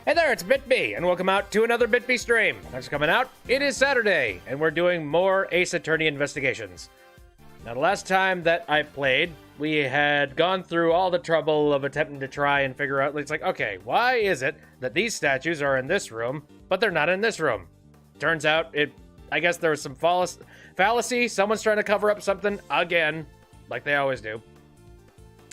Hey there, it's BitB, and welcome out to another BitB stream. Thanks for coming out. It is Saturday, and we're doing more Ace Attorney investigations. Now, the last time that I played, we had gone through all the trouble of attempting to try and figure out, it's like, okay, why is it that these statues are in this room, but they're not in this room? Turns out, I guess there was some fallacy. Someone's trying to cover up something again, like they always do.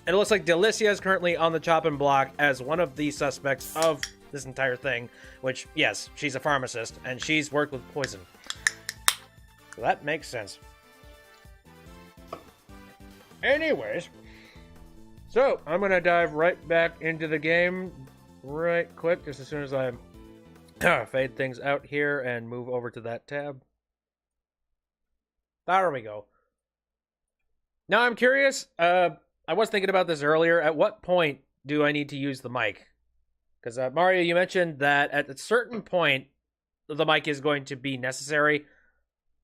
And it looks like Delicia is currently on the chopping block as one of the suspects of this entire thing, which, yes, she's a pharmacist, and she's worked with poison. So that makes sense. Anyways, so I'm going to dive right back into the game right quick, just as soon as I fade things out here and move over to that tab. There we go. Now I'm curious, I was thinking about this earlier, at what point do I need to use the mic? Because, Mario, you mentioned that at a certain point, the mic is going to be necessary.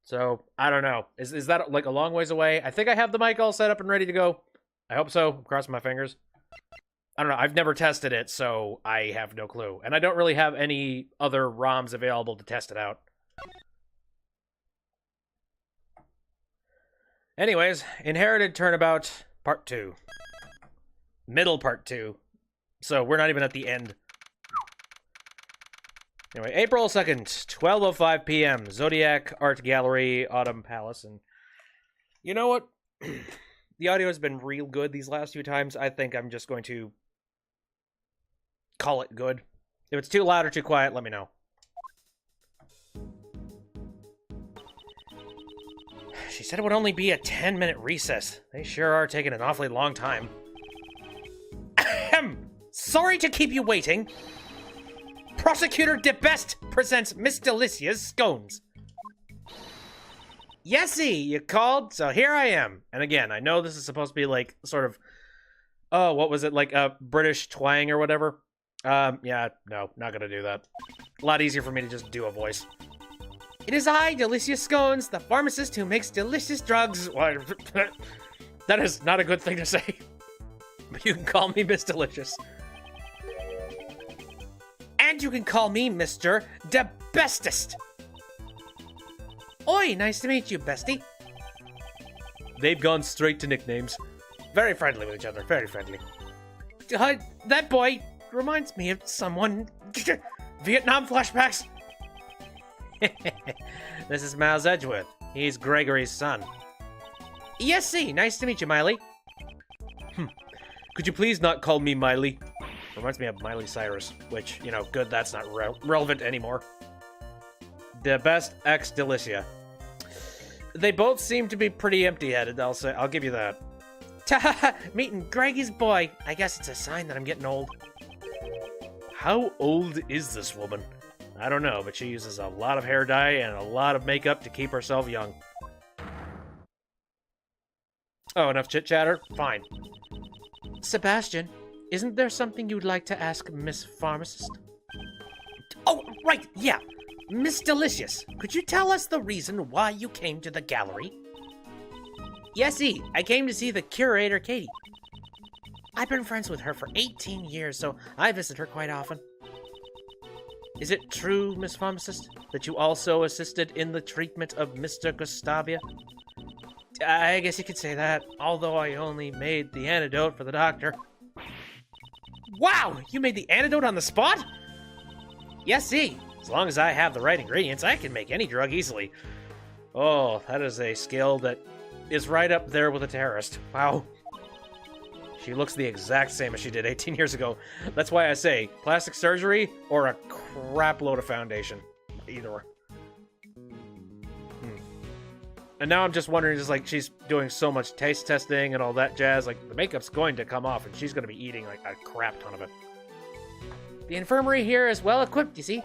So, I don't know. Is that, like, a long ways away? I think I have the mic all set up and ready to go. I hope so. I'm crossing my fingers. I don't know. I've never tested it, so I have no clue. And I don't really have any other ROMs available to test it out. Anyways, Inherited Turnabout Part 2. Middle Part 2. So, we're not even at the end. Anyway, April 2nd, 12:05 p.m., Zodiac Art Gallery, Autumn Palace, and you know what? The audio has been real good these last few times. I think I'm just going to call it good. If it's too loud or too quiet, let me know. She said it would only be a 10-minute recess. They sure are taking an awfully long time. Ahem! Sorry to keep you waiting. Prosecutor De Best presents Miss Delicia's scones. Yesy, you called, so here I am. And again, I know this is supposed to be like sort of, oh, what was it, like a British twang or whatever? Yeah, no, not gonna do that. A lot easier for me to just do a voice. It is I, Delicia Scones, the pharmacist who makes delicious drugs. That is not a good thing to say. But you can call me Miss Delicious. And you can call me Mr. De Bestest. Oi, nice to meet you, bestie. They've gone straight to nicknames. Very friendly with each other, very friendly. That boy reminds me of someone. Vietnam flashbacks. This is Miles Edgeworth. He's Gregory's son. Yes, see, nice to meet you, Miley. Could you please not call me Miley? Reminds me of Miley Cyrus, which, you know, good, that's not relevant anymore. The best ex Delicia. They both seem to be pretty empty-headed, I'll give you that. Meeting Greggy's boy. I guess it's a sign that I'm getting old. How old is this woman? I don't know, but she uses a lot of hair dye and a lot of makeup to keep herself young. Oh, enough chit-chatter? Fine. Sebastian, isn't there something you'd like to ask Miss Pharmacist? Oh, right, yeah. Miss Delicious, could you tell us the reason why you came to the gallery? Yesy, I came to see the curator, Katie. I've been friends with her for 18 years, so I visit her quite often. Is it true, Miss Pharmacist, that you also assisted in the treatment of Mr. Gustavia? I guess you could say that, although I only made the antidote for the doctor. Wow! You made the antidote on the spot? Yes, see. As long as I have the right ingredients, I can make any drug easily. Oh, that is a skill that is right up there with a terrorist. Wow. She looks the exact same as she did 18 years ago. That's why I say, plastic surgery or a crap load of foundation. Either or. And now I'm just wondering, just like, she's doing so much taste testing and all that jazz, like, the makeup's going to come off and she's going to be eating, like, a crap ton of it. The infirmary here is well equipped, you see.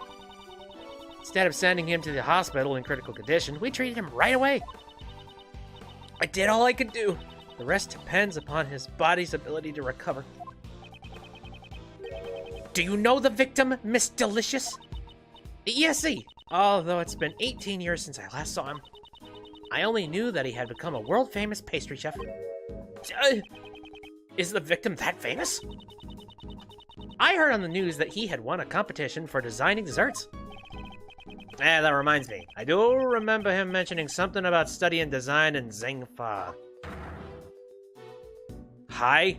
Instead of sending him to the hospital in critical condition, we treated him right away. I did all I could do. The rest depends upon his body's ability to recover. Do you know the victim, Miss Delicious? Yes, see. Although it's been 18 years since I last saw him. I only knew that he had become a world-famous pastry chef. Is the victim that famous? I heard on the news that he had won a competition for designing desserts. That reminds me. I do remember him mentioning something about studying design in Zhengfa. Hi?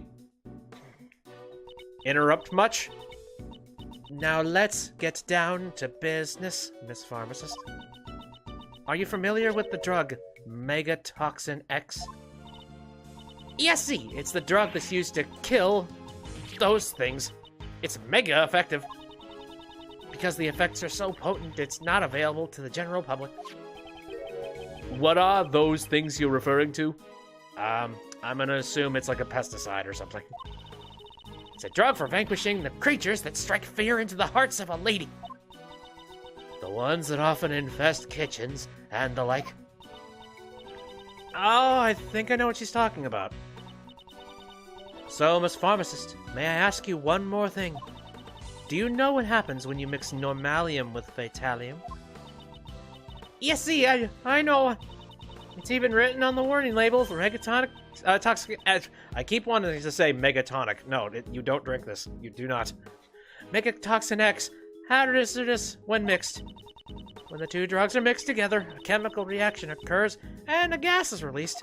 Interrupt much? Now let's get down to business, Miss Pharmacist. Are you familiar with the drug Megatoxin X? Yes, see, it's the drug that's used to kill those things. It's mega effective. Because the effects are so potent, it's not available to the general public. What are those things you're referring to? I'm gonna assume it's like a pesticide or something. It's a drug for vanquishing the creatures that strike fear into the hearts of a lady. The ones that often infest kitchens and the like. Oh, I think I know what she's talking about. So, Miss Pharmacist, may I ask you one more thing? Do you know what happens when you mix normalium with fatalium? Yes, see, I know. It's even written on the warning label for megatonic toxic. I keep wanting to say megatonic. No, you don't drink this. You do not. Megatoxin X, hazardous when mixed. When the two drugs are mixed together, a chemical reaction occurs and a gas is released.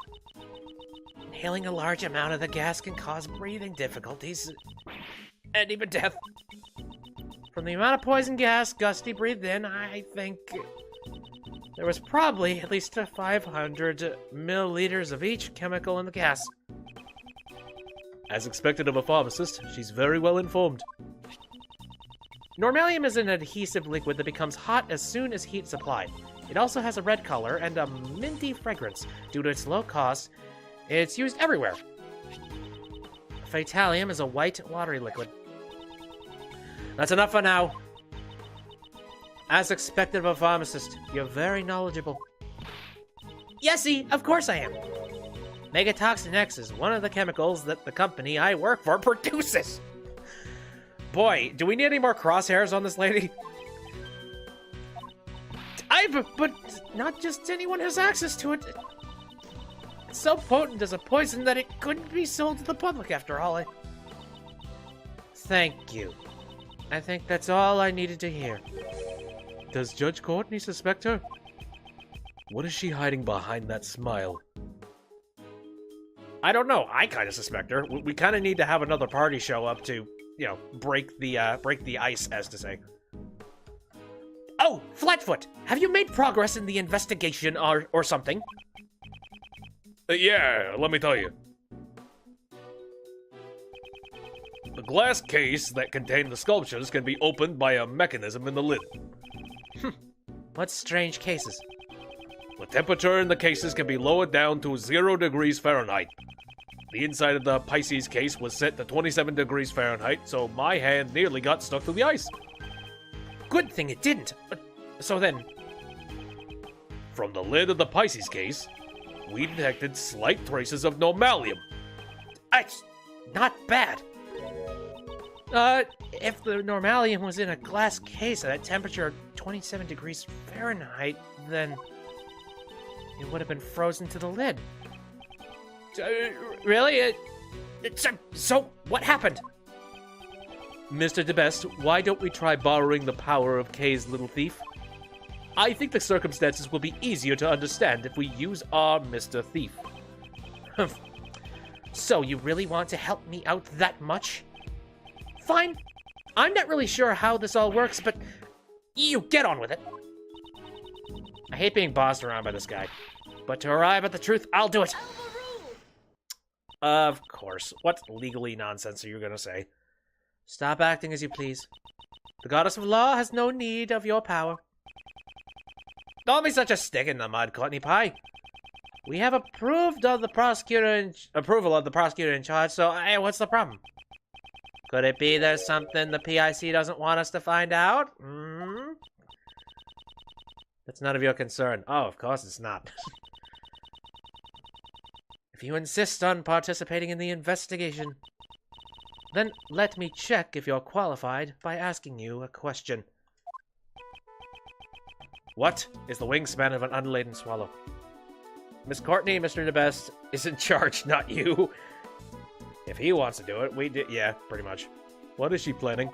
Inhaling a large amount of the gas can cause breathing difficulties and even death. From the amount of poison gas Gusty breathed in, I think there was probably at least 500 milliliters of each chemical in the gas. As expected of a pharmacist, she's very well informed. Normalium is an adhesive liquid that becomes hot as soon as heat is applied. It also has a red color and a minty fragrance. Due to its low cost, it's used everywhere. Fatalium is a white, watery liquid. That's enough for now. As expected of a pharmacist, you're very knowledgeable. Yesy, of course I am. Megatoxin X is one of the chemicals that the company I work for produces. Boy, do we need any more crosshairs on this lady? But not just anyone has access to it. It's so potent as a poison that it couldn't be sold to the public after all. Thank you. I think that's all I needed to hear. Does Judge Courtney suspect her? What is she hiding behind that smile? I don't know. I kind of suspect her. We kind of need to have another party show up to, you know, break the ice, as to say. Oh, Flatfoot! Have you made progress in the investigation or something? Yeah, let me tell you. The glass case that contained the sculptures can be opened by a mechanism in the lid. What strange cases? The temperature in the cases can be lowered down to 0 degrees Fahrenheit. The inside of the Pisces case was set to 27 degrees Fahrenheit, so my hand nearly got stuck to the ice. Good thing it didn't. So then... From the lid of the Pisces case, we detected slight traces of normalium. It's not bad. If the normalium was in a glass case at a temperature of 27 degrees Fahrenheit, then it would have been frozen to the lid. Really? So, what happened? Mr. DeBest, why don't we try borrowing the power of Kay's little thief? I think the circumstances will be easier to understand if we use our Mr. Thief. So you really want to help me out that much? Fine. I'm not really sure how this all works, but you get on with it. I hate being bossed around by this guy, but to arrive at the truth, I'll do it. Of course. What legally nonsense are you gonna say? Stop acting as you please. The goddess of law has no need of your power. Don't be such a stick in the mud, Courtney Pie. We have approval of the prosecutor in charge, so hey, what's the problem? Could it be there's something the PIC doesn't want us to find out? That's none of your concern. Oh, of course it's not. If you insist on participating in the investigation, then let me check if you're qualified by asking you a question. What is the wingspan of an unladen swallow? Miss Courtney, Mr. DeBest, is in charge, not you. If he wants to do it, we do. Yeah, pretty much. What is she planning?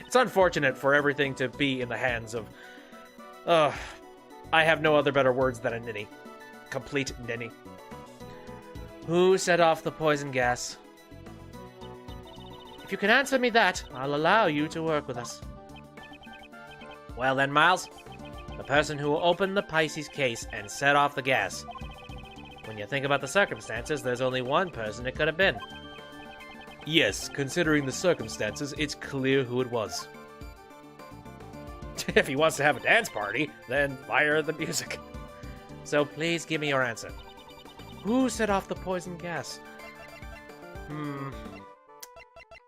It's unfortunate for everything to be in the hands of... I have no other better words than a ninny. Complete ninny. Who set off the poison gas? If you can answer me that, I'll allow you to work with us. Well then, Miles. The person who opened the Pisces case and set off the gas. When you think about the circumstances, there's only one person it could have been. Yes, considering the circumstances, it's clear who it was. If he wants to have a dance party, then fire the music. So please give me your answer. Who set off the poison gas?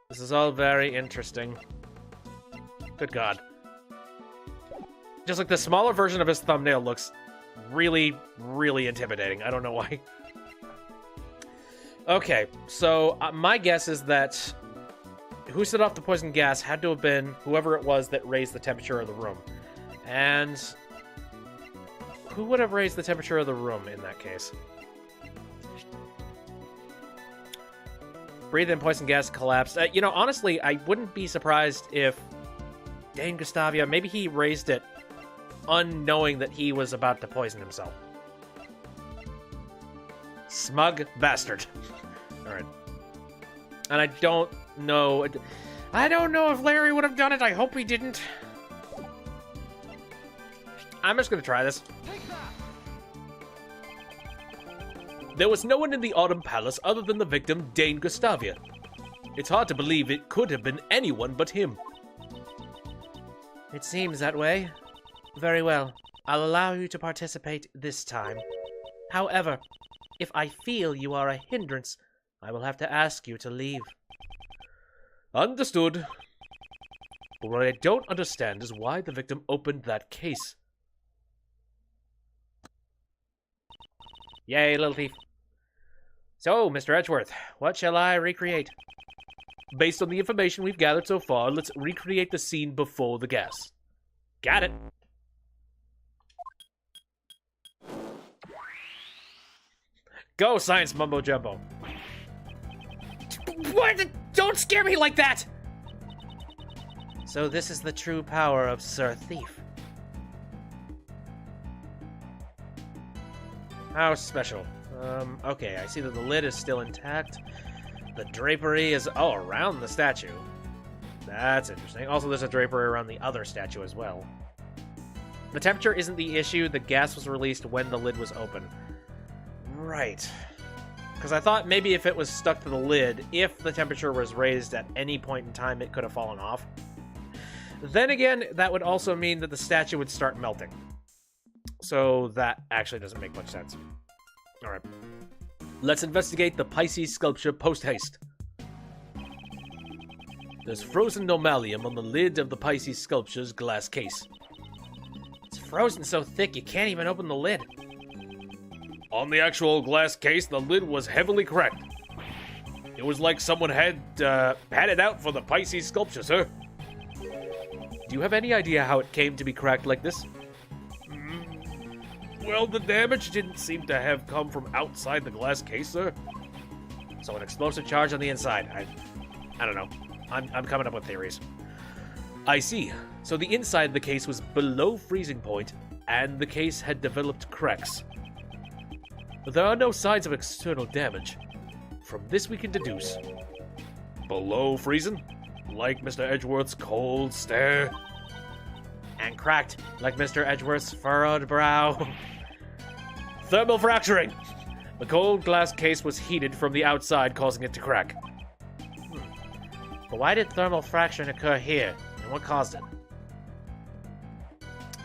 This is all very interesting. Good God. Just like the smaller version of his thumbnail looks really, really intimidating. I don't know why. Okay, so my guess is that who set off the poison gas had to have been whoever it was that raised the temperature of the room. And who would have raised the temperature of the room in that case? Breathe in poison gas, collapsed. You know, honestly, I wouldn't be surprised if Dane Gustavia, maybe he raised it unknowing that he was about to poison himself. Smug bastard. Alright. And I don't know if Larry would have done it. I hope he didn't. I'm just gonna try this. There was no one in the Autumn Palace other than the victim, Dane Gustavia. It's hard to believe it could have been anyone but him. It seems that way. Very well. I'll allow you to participate this time. However, if I feel you are a hindrance, I will have to ask you to leave. Understood. But what I don't understand is why the victim opened that case. Yay, little thief. So, Mr. Edgeworth, what shall I recreate? Based on the information we've gathered so far, let's recreate the scene before the gas. Got it. Go, science mumbo jumbo. What? Don't scare me like that! So this is the true power of Sir Thief. How special. Okay, I see that the lid is still intact. The drapery is, around the statue. That's interesting. Also, there's a drapery around the other statue as well. The temperature isn't the issue. The gas was released when the lid was open. Right. Because I thought maybe if it was stuck to the lid, if the temperature was raised at any point in time, it could have fallen off. Then again, that would also mean that the statue would start melting. So that actually doesn't make much sense. Alright. Let's investigate the Pisces sculpture post-haste. There's frozen normalium on the lid of the Pisces sculpture's glass case. It's frozen so thick you can't even open the lid. On the actual glass case, the lid was heavily cracked. It was like someone had it out for the Pisces sculpture, sir. Do you have any idea how it came to be cracked like this? Well, the damage didn't seem to have come from outside the glass case, sir. So an explosive charge on the inside. I don't know. I'm coming up with theories. I see. So the inside of the case was below freezing point, and the case had developed cracks. But there are no signs of external damage. From this we can deduce. Below freezing? Like Mr. Edgeworth's cold stare? And cracked, like Mr. Edgeworth's furrowed brow. Thermal fracturing! The cold glass case was heated from the outside, causing it to crack. But why did thermal fracturing occur here? And what caused it?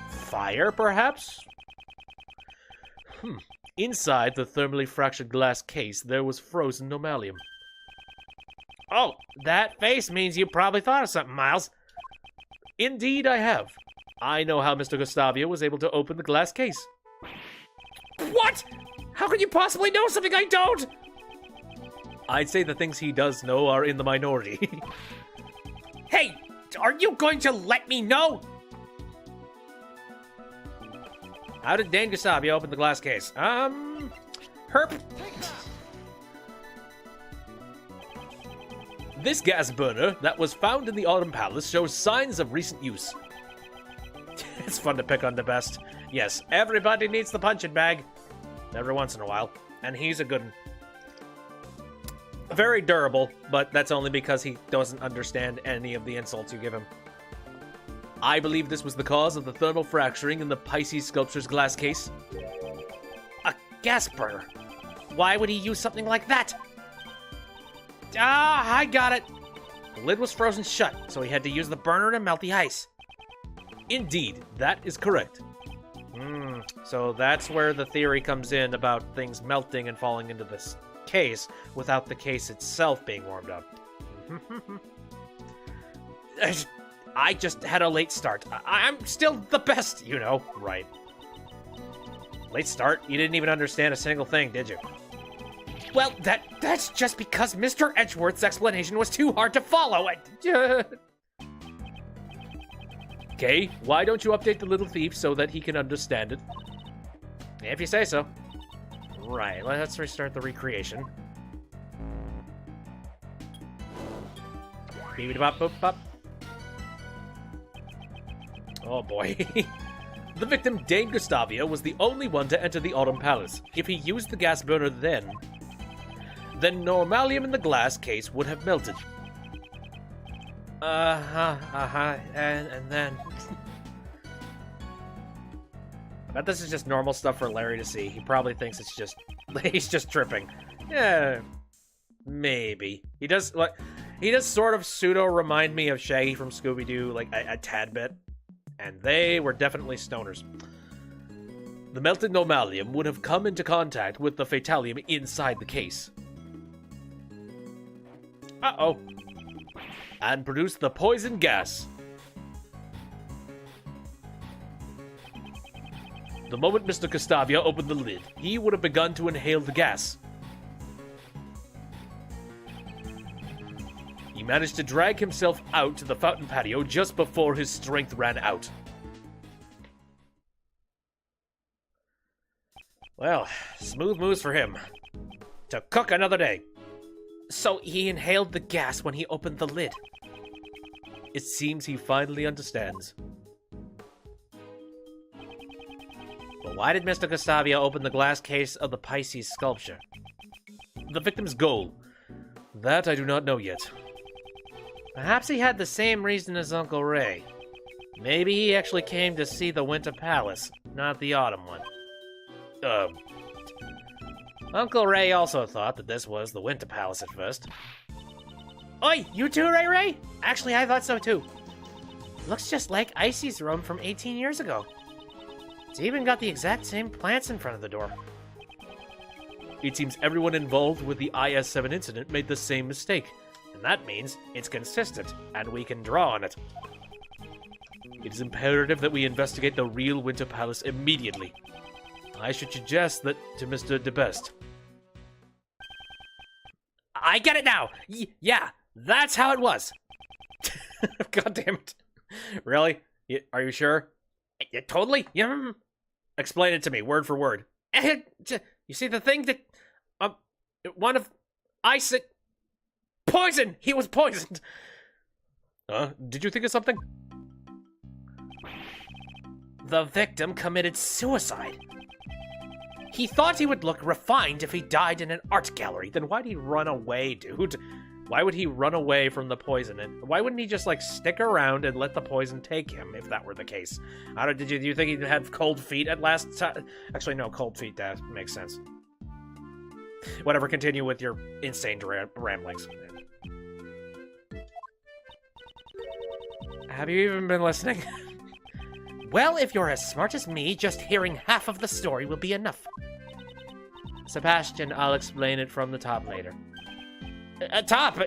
Fire, perhaps? Inside the thermally fractured glass case, there was frozen normalium. Oh, that face means you probably thought of something, Miles. Indeed, I have. I know how Mr. Gustavia was able to open the glass case. What? How could you possibly know something I don't? I'd say the things he does know are in the minority. Hey, are you going to let me know? How did Dane Gustavia open the glass case? Herp. This gas burner that was found in the Autumn Palace shows signs of recent use. It's fun to pick on the best. Yes, everybody needs the punching bag. Every once in a while. And he's a good one. Very durable, but that's only because he doesn't understand any of the insults you give him. I believe this was the cause of the thermal fracturing in the Pisces sculpture's glass case. A gas burner? Why would he use something like that? Ah, I got it. The lid was frozen shut, so he had to use the burner to melt the ice. Indeed, that is correct. So that's where the theory comes in about things melting and falling into this case without the case itself being warmed up. I just had a late start. I'm still the best, you know. Right. Late start? You didn't even understand a single thing, did you? Well, that's just because Mr. Edgeworth's explanation was too hard to follow. Okay, why don't you update the little thief so that he can understand it? If you say so. Right, let's restart the recreation. Beep-a-bop-boop-bop. Oh boy. The victim, Dane Gustavia, was the only one to enter the Autumn Palace. If he used the gas burner then normalium in the glass case would have melted. And then... I bet this is just normal stuff for Larry to see. He probably thinks it's just... he's just tripping. Yeah, maybe. He does sort of pseudo remind me of Shaggy from Scooby-Doo, like a tad bit. And they were definitely stoners. The melted normalium would have come into contact with the fatalium inside the case. Uh-oh. And produced the poison gas. The moment Mr. Gustavia opened the lid, he would have begun to inhale the gas. He managed to drag himself out to the fountain patio just before his strength ran out. Well, smooth moves for him. To cook another day. So he inhaled the gas when he opened the lid. It seems he finally understands. But why did Mr. Gustavia open the glass case of the Pisces sculpture? The victim's goal. That I do not know yet. Perhaps he had the same reason as Uncle Ray. Maybe he actually came to see the Winter Palace, not the Autumn one. Uncle Ray also thought that this was the Winter Palace at first. Oi, you too, Ray Ray? Actually, I thought so too. Looks just like Icy's room from 18 years ago. It's even got the exact same plants in front of the door. It seems everyone involved with the IS-7 incident made the same mistake. And that means it's consistent, and we can draw on it. It is imperative that we investigate the real Winter Palace immediately. I should suggest that to Mr. DeBest. I get it now! Yeah, that's how it was! God damn it. Really? Are you sure? Totally? Yeah. Explain it to me, word for word. You see the thing that... one of... Poison! He was poisoned! Did you think of something? The victim committed suicide. He thought he would look refined if he died in an art gallery. Then why'd he run away, dude? Why would he run away from the poison? And why wouldn't he just, like, stick around and let the poison take him, if that were the case? Do you think he had cold feet at last time? Actually, no, cold feet, that makes sense. Whatever, continue with your insane ramblings. Have you even been listening? Well, if you're as smart as me, just hearing half of the story will be enough. Sebastian, I'll explain it from the top later. Top?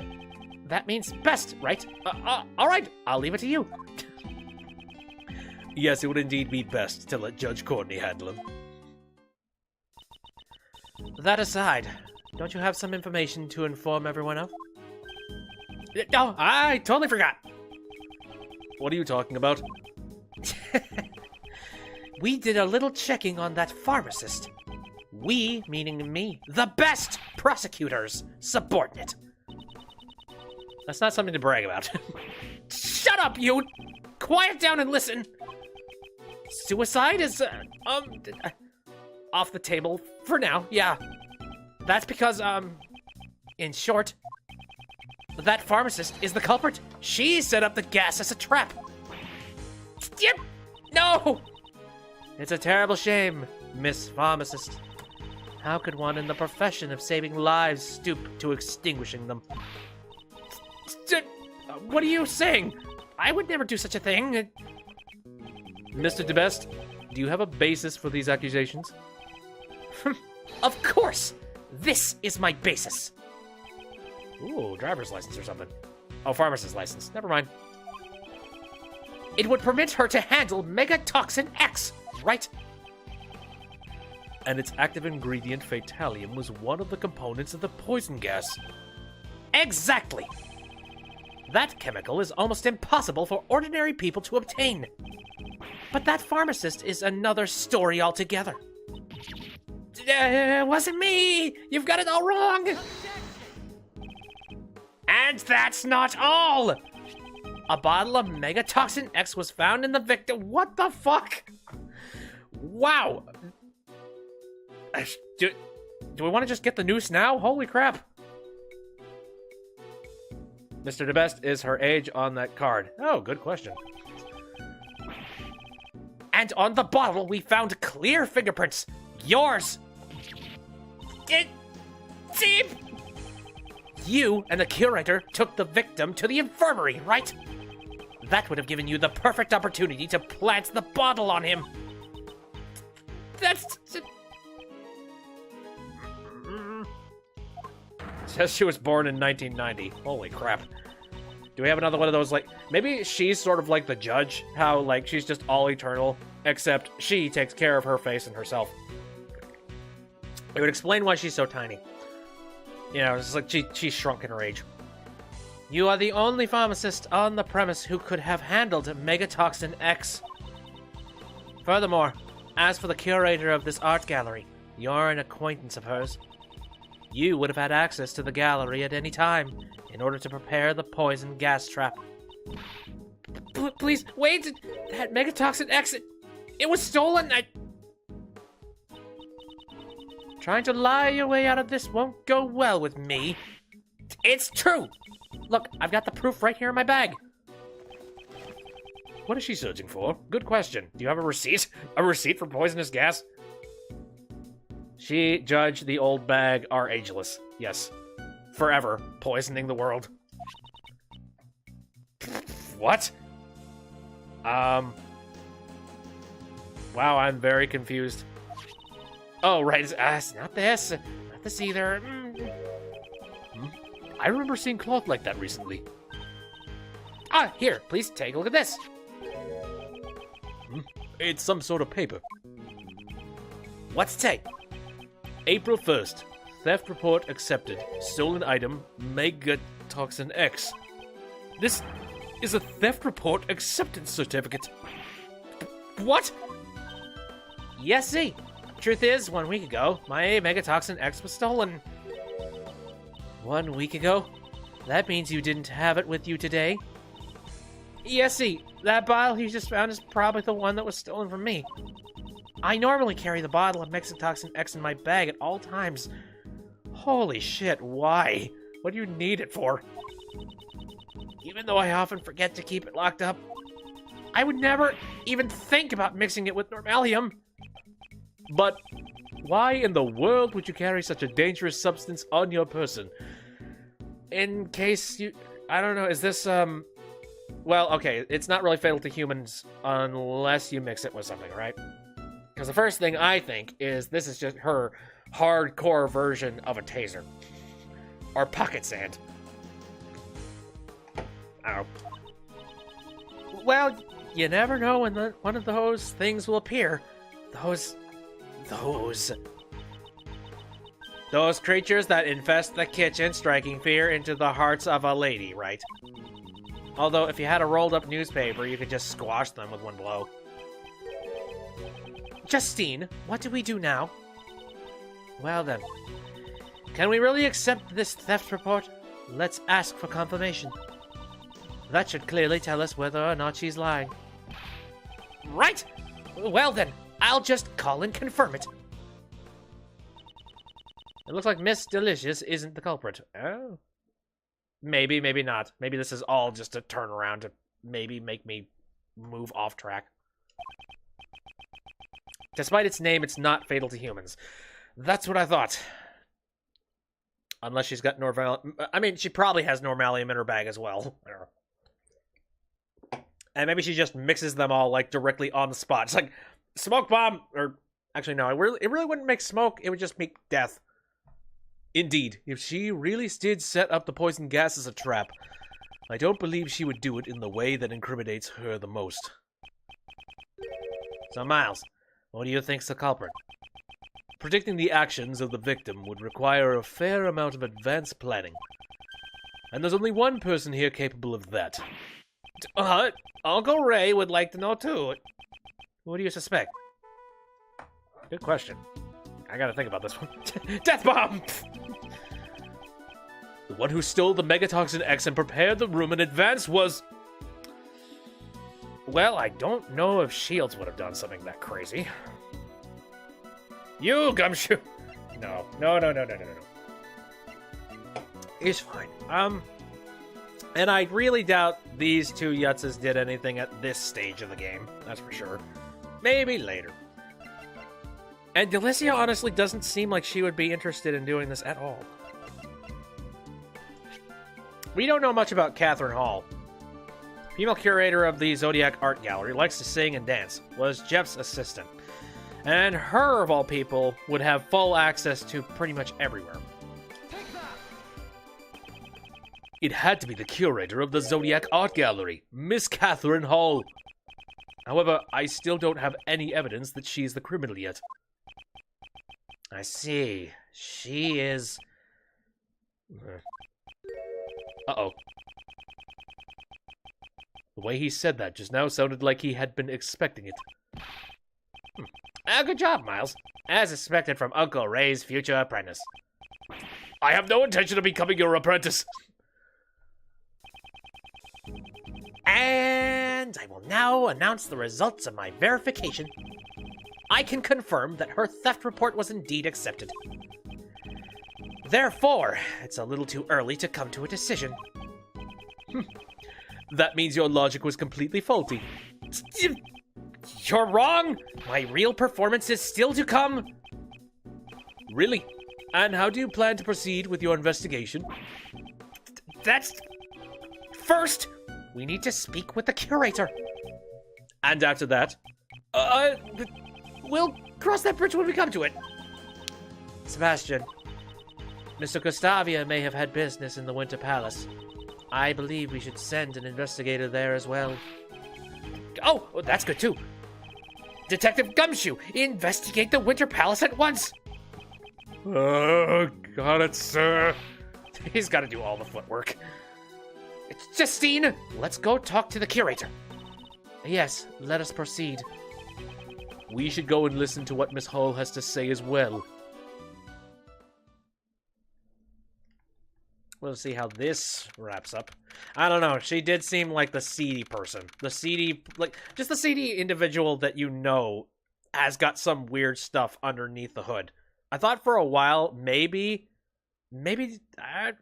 That means best, right? Alright, I'll leave it to you. Yes, it would indeed be best to let Judge Courtney handle him. That aside, don't you have some information to inform everyone of? Oh, I totally forgot. What are you talking about? We did a little checking on that pharmacist. We, meaning me, the best prosecutor's subordinate. That's not something to brag about. Shut up, you! Quiet down and listen! Suicide is, off the table for now, yeah. That's because, in short, that pharmacist is the culprit. She set up the gas as a trap. Yep! No! It's a terrible shame, Miss Pharmacist. How could one in the profession of saving lives stoop to extinguishing them? What are you saying? I would never do such a thing. Mr. DeBest, do you have a basis for these accusations? Of course! This is my basis. Ooh, driver's license or something. Oh, pharmacist's license. Never mind. It would permit her to handle Megatoxin X, right? And its active ingredient, Fatalium, was one of the components of the poison gas. Exactly! That chemical is almost impossible for ordinary people to obtain. But that pharmacist is another story altogether. Wasn't me! You've got it all wrong! And that's not all! A bottle of Megatoxin X was found in the victim. What the fuck? Wow. Do we want to just get the noose now? Holy crap. Mr. DeBest, is her age on that card? Oh, good question. And on the bottle, we found clear fingerprints. Yours. See? You and the curator took the victim to the infirmary, right? That would have given you the perfect opportunity to plant the bottle on him. That's... Says she was born in 1990. Holy crap. Do we have another one of those, like... Maybe she's sort of like the judge. How, like, she's just all eternal. Except she takes care of her face and herself. It would explain why she's so tiny. You know, it's like she shrunk in her age. You are the only pharmacist on the premise who could have handled Megatoxin X. Furthermore, as for the curator of this art gallery, you're an acquaintance of hers. You would have had access to the gallery at any time in order to prepare the poison gas trap. Please, wait! That Megatoxin X, it was stolen! Trying to lie your way out of this won't go well with me. It's true! Look, I've got the proof right here in my bag. What is she searching for? Good question. Do you have a receipt? A receipt for poisonous gas? She, Judge, the old bag are ageless. Yes. Forever poisoning the world. What? Wow, I'm very confused. Oh, right. It's not this. Not this either. I remember seeing cloth like that recently. Ah, here, please take a look at this. It's some sort of paper. What's it say? April 1st. Theft report accepted. Stolen item, Megatoxin X. This is a theft report acceptance certificate. What? Yes, see. Truth is, 1 week ago, my Megatoxin X was stolen. 1 week ago? That means you didn't have it with you today? Yes, see. That bottle you just found is probably the one that was stolen from me. I normally carry the bottle of Megatoxin X in my bag at all times. Holy shit, why? What do you need it for? Even though I often forget to keep it locked up, I would never even think about mixing it with Normalium. But why in the world would you carry such a dangerous substance on your person? In case you... I don't know, is this, Well, okay, it's not really fatal to humans unless you mix it with something, right? Because the first thing I think is this is just her hardcore version of a taser. Or pocket sand. I don't know. Well, you never know when one of those things will appear. Those creatures that infest the kitchen, striking fear into the hearts of a lady, right? Although, if you had a rolled-up newspaper, you could just squash them with one blow. Justine, what do we do now? Well then, can we really accept this theft report? let's ask for confirmation. That should clearly tell us whether or not she's lying. Right! Well then, I'll just call and confirm it. It looks like Miss Delicious isn't the culprit. Oh. Maybe, maybe not. Maybe this is all just a turnaround to maybe make me move off track. Despite its name, it's not fatal to humans. That's what I thought. Unless she's got Norvalium. I mean, she probably has Normalium in her bag as well. I don't know. And maybe she just mixes them all, like, directly on the spot. It's like, smoke bomb! Or, actually, no, it really wouldn't make smoke. It would just make death. Indeed, if she really did set up the poison gas as a trap, I don't believe she would do it in the way that incriminates her the most. So, Miles, what do you think's the culprit? Predicting the actions of the victim would require a fair amount of advanced planning. And there's only one person here capable of that. Uncle Ray would like to know too. Who do you suspect? Good question. I gotta think about this one. Death bomb! The one who stole the Megatoxin X and prepared the room in advance was... Well, I don't know if Shields would have done something that crazy. You, Gumshoe! No. It's fine. And I really doubt these two Yutzes did anything at this stage of the game. That's for sure. Maybe later. And Delicia honestly doesn't seem like she would be interested in doing this at all. We don't know much about Catherine Hall. Female curator of the Zodiac Art Gallery, likes to sing and dance, was Jeff's assistant. And her, of all people, would have full access to pretty much everywhere. It had to be the curator of the Zodiac Art Gallery, Miss Catherine Hall. However, I still don't have any evidence that she's the criminal yet. I see. She is... Uh-oh. The way he said that just now sounded like he had been expecting it. Good job, Miles. As expected from Uncle Ray's future apprentice. I have no intention of becoming your apprentice. And I will now announce the results of my verification. I can confirm that her theft report was indeed accepted. Therefore, it's a little too early to come to a decision. That means your logic was completely faulty. You're wrong! My real performance is still to come! Really? And how do you plan to proceed with your investigation? First, we need to speak with the curator. And after that? We'll cross that bridge when we come to it. Sebastian, Mr. Gustavia may have had business in the Winter Palace. I believe we should send an investigator there as well. Oh, that's good too. Detective Gumshoe, investigate the Winter Palace at once. Got it, sir. He's got to do all the footwork. Justine, let's go talk to the curator. Yes, let us proceed. We should go and listen to what Miss Hall has to say as well. We'll see how this wraps up. I don't know. She did seem like the seedy person. The seedy, just the seedy individual that you know has got some weird stuff underneath the hood. I thought for a while, maybe, I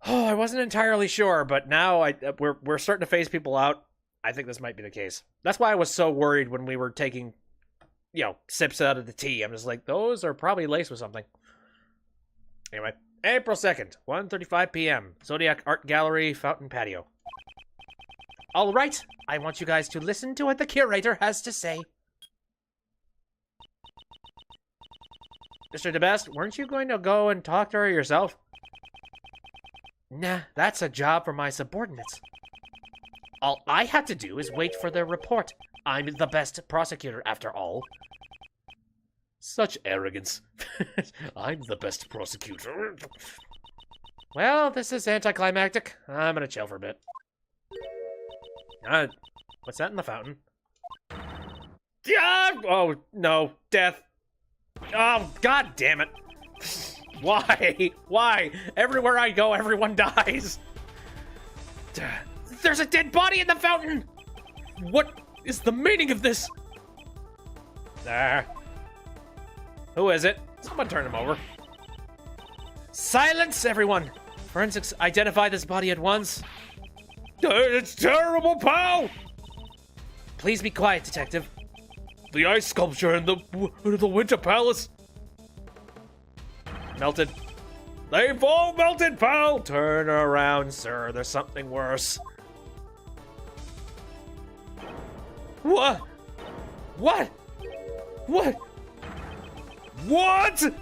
wasn't entirely sure, but now we're starting to phase people out. I think this might be the case. That's why I was so worried when we were taking, sips out of the tea. I'm just like, those are probably laced with something. Anyway. April 2nd, 1:35 p.m. Zodiac Art Gallery, Fountain Patio. All right, I want you guys to listen to what the curator has to say. Mr. DeBest, weren't you going to go and talk to her yourself? Nah, that's a job for my subordinates. All I have to do is wait for their report. I'm the best prosecutor, after all. Such arrogance. I'm the best prosecutor. Well, this is anticlimactic. I'm gonna chill for a bit. What's that in the fountain? Oh, no. Death. Oh, god damn it. Why? Why? Everywhere I go, everyone dies. There's a dead body in the fountain! What is the meaning of this? Who is it? Someone turn him over. Silence, everyone! Forensics, identify this body at once. It's terrible, pal! Please be quiet, detective. The ice sculpture in the Winter Palace. Melted. They've all melted, pal! Turn around, sir. There's something worse. What? What? What? What?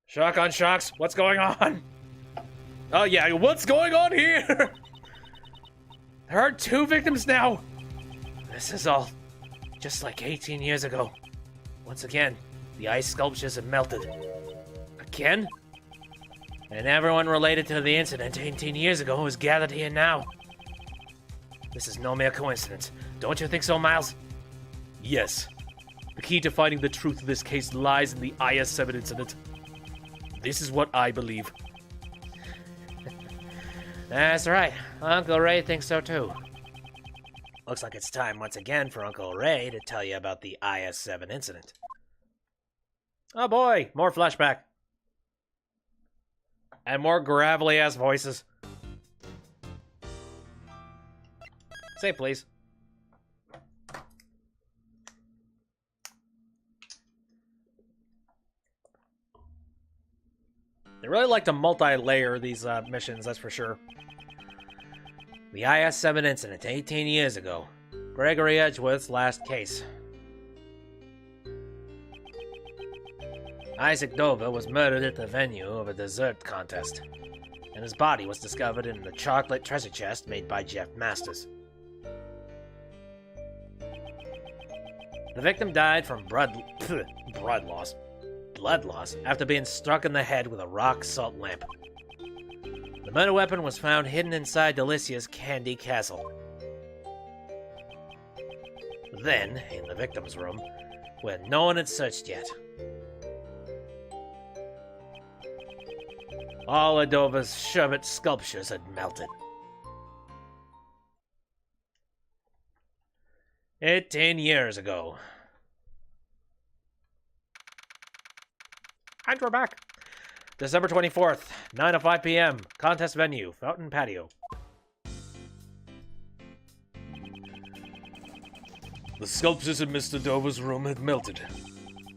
Shock on shocks. What's going on? Oh yeah, what's going on here? There are 2 victims now. This is all just like 18 years ago. Once again, the ice sculptures have melted. Again? And everyone related to the incident 18 years ago is gathered here now. This is no mere coincidence. Don't you think so, Miles? Yes. The key to finding the truth of this case lies in the IS-7 incident. This is what I believe. That's right. Uncle Ray thinks so too. Looks like it's time once again for Uncle Ray to tell you about the IS-7 incident. Oh boy, more flashback. And more gravelly-ass voices. Say please. They really like to multi-layer these missions, that's for sure. The IS-7 incident 18 years ago. Gregory Edgeworth's last case. Isaac Dover was murdered at the venue of a dessert contest, and his body was discovered in the chocolate treasure chest made by Jeff Masters. The victim died from blood loss after being struck in the head with a rock salt lamp. The murder weapon was found hidden inside Delicia's candy castle. Then, in the victim's room, where no one had searched yet, all Adova's sherbet sculptures had melted. 18 years ago. And we're back. December 24th, 9:05 p.m. Contest venue, Fountain Patio. The sculptures in Mr. Dover's room had melted.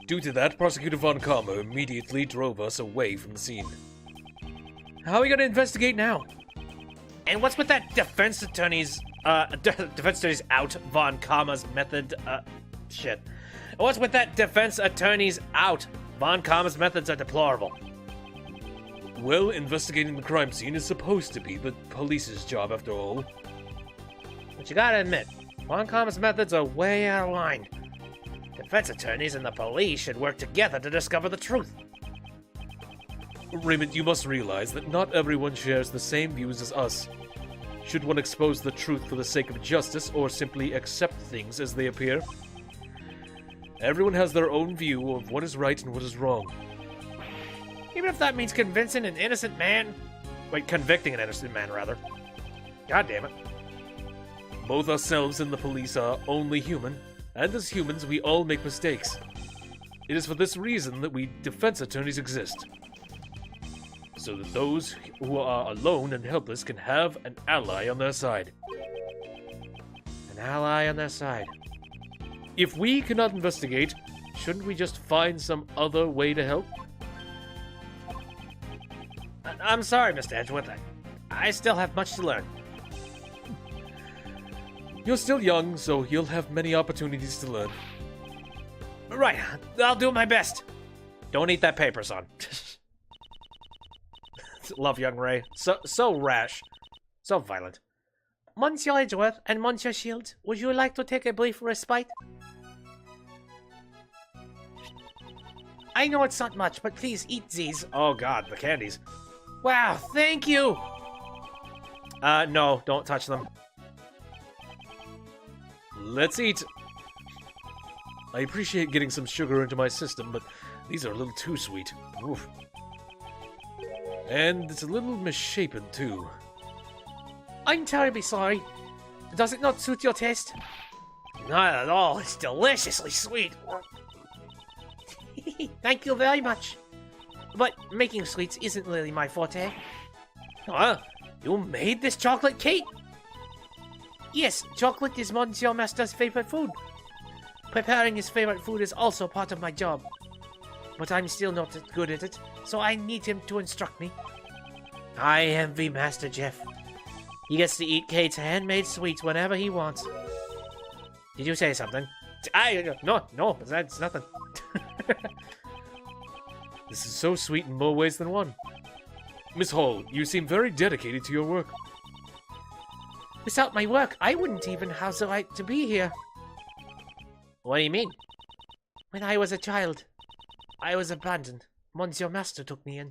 Due to that, Prosecutor Von Karma immediately drove us away from the scene. How are we gonna investigate now? And what's with that defense attorney's out Von Karma's method? Shit. What's with that defense attorney's out? Von Karma's methods are deplorable. Well, investigating the crime scene is supposed to be the police's job after all. But you gotta admit, Von Karma's methods are way out of line. Defense attorneys and the police should work together to discover the truth. Raymond, you must realize that not everyone shares the same views as us. Should one expose the truth for the sake of justice, or simply accept things as they appear? Everyone has their own view of what is right and what is wrong. Even if that means convincing an innocent man... Wait, convicting an innocent man, rather. God damn it. Both ourselves and the police are only human, and as humans we all make mistakes. It is for this reason that we defense attorneys exist. So that those who are alone and helpless can have an ally on their side. An ally on their side. If we cannot investigate, shouldn't we just find some other way to help? I'm sorry, Mr. Edgeworth. I still have much to learn. You're still young, so you'll have many opportunities to learn. Right, I'll do my best. Don't eat that paper, son. Love young Ray. So rash. So violent. Monsieur Edgeworth and Monsieur Shields, would you like to take a brief respite? I know it's not much, but please eat these. Oh god, the candies. Wow, thank you! No, don't touch them. Let's eat. I appreciate getting some sugar into my system, but these are a little too sweet. Oof. And it's a little misshapen, too. I'm terribly sorry. Does it not suit your taste? Not at all. It's deliciously sweet. Thank you very much. But making sweets isn't really my forte. You made this chocolate cake? Yes, chocolate is Monsieur Master's favorite food. Preparing his favorite food is also part of my job. But I'm still not good at it, so I need him to instruct me. I envy Master Jeff. He gets to eat Kate's handmade sweets whenever he wants. Did you say something? No, that's nothing. This is so sweet in more ways than one. Miss Hall, you seem very dedicated to your work. Without my work, I wouldn't even have the right to be here. What do you mean? When I was a child, I was abandoned. Monsieur Master took me in.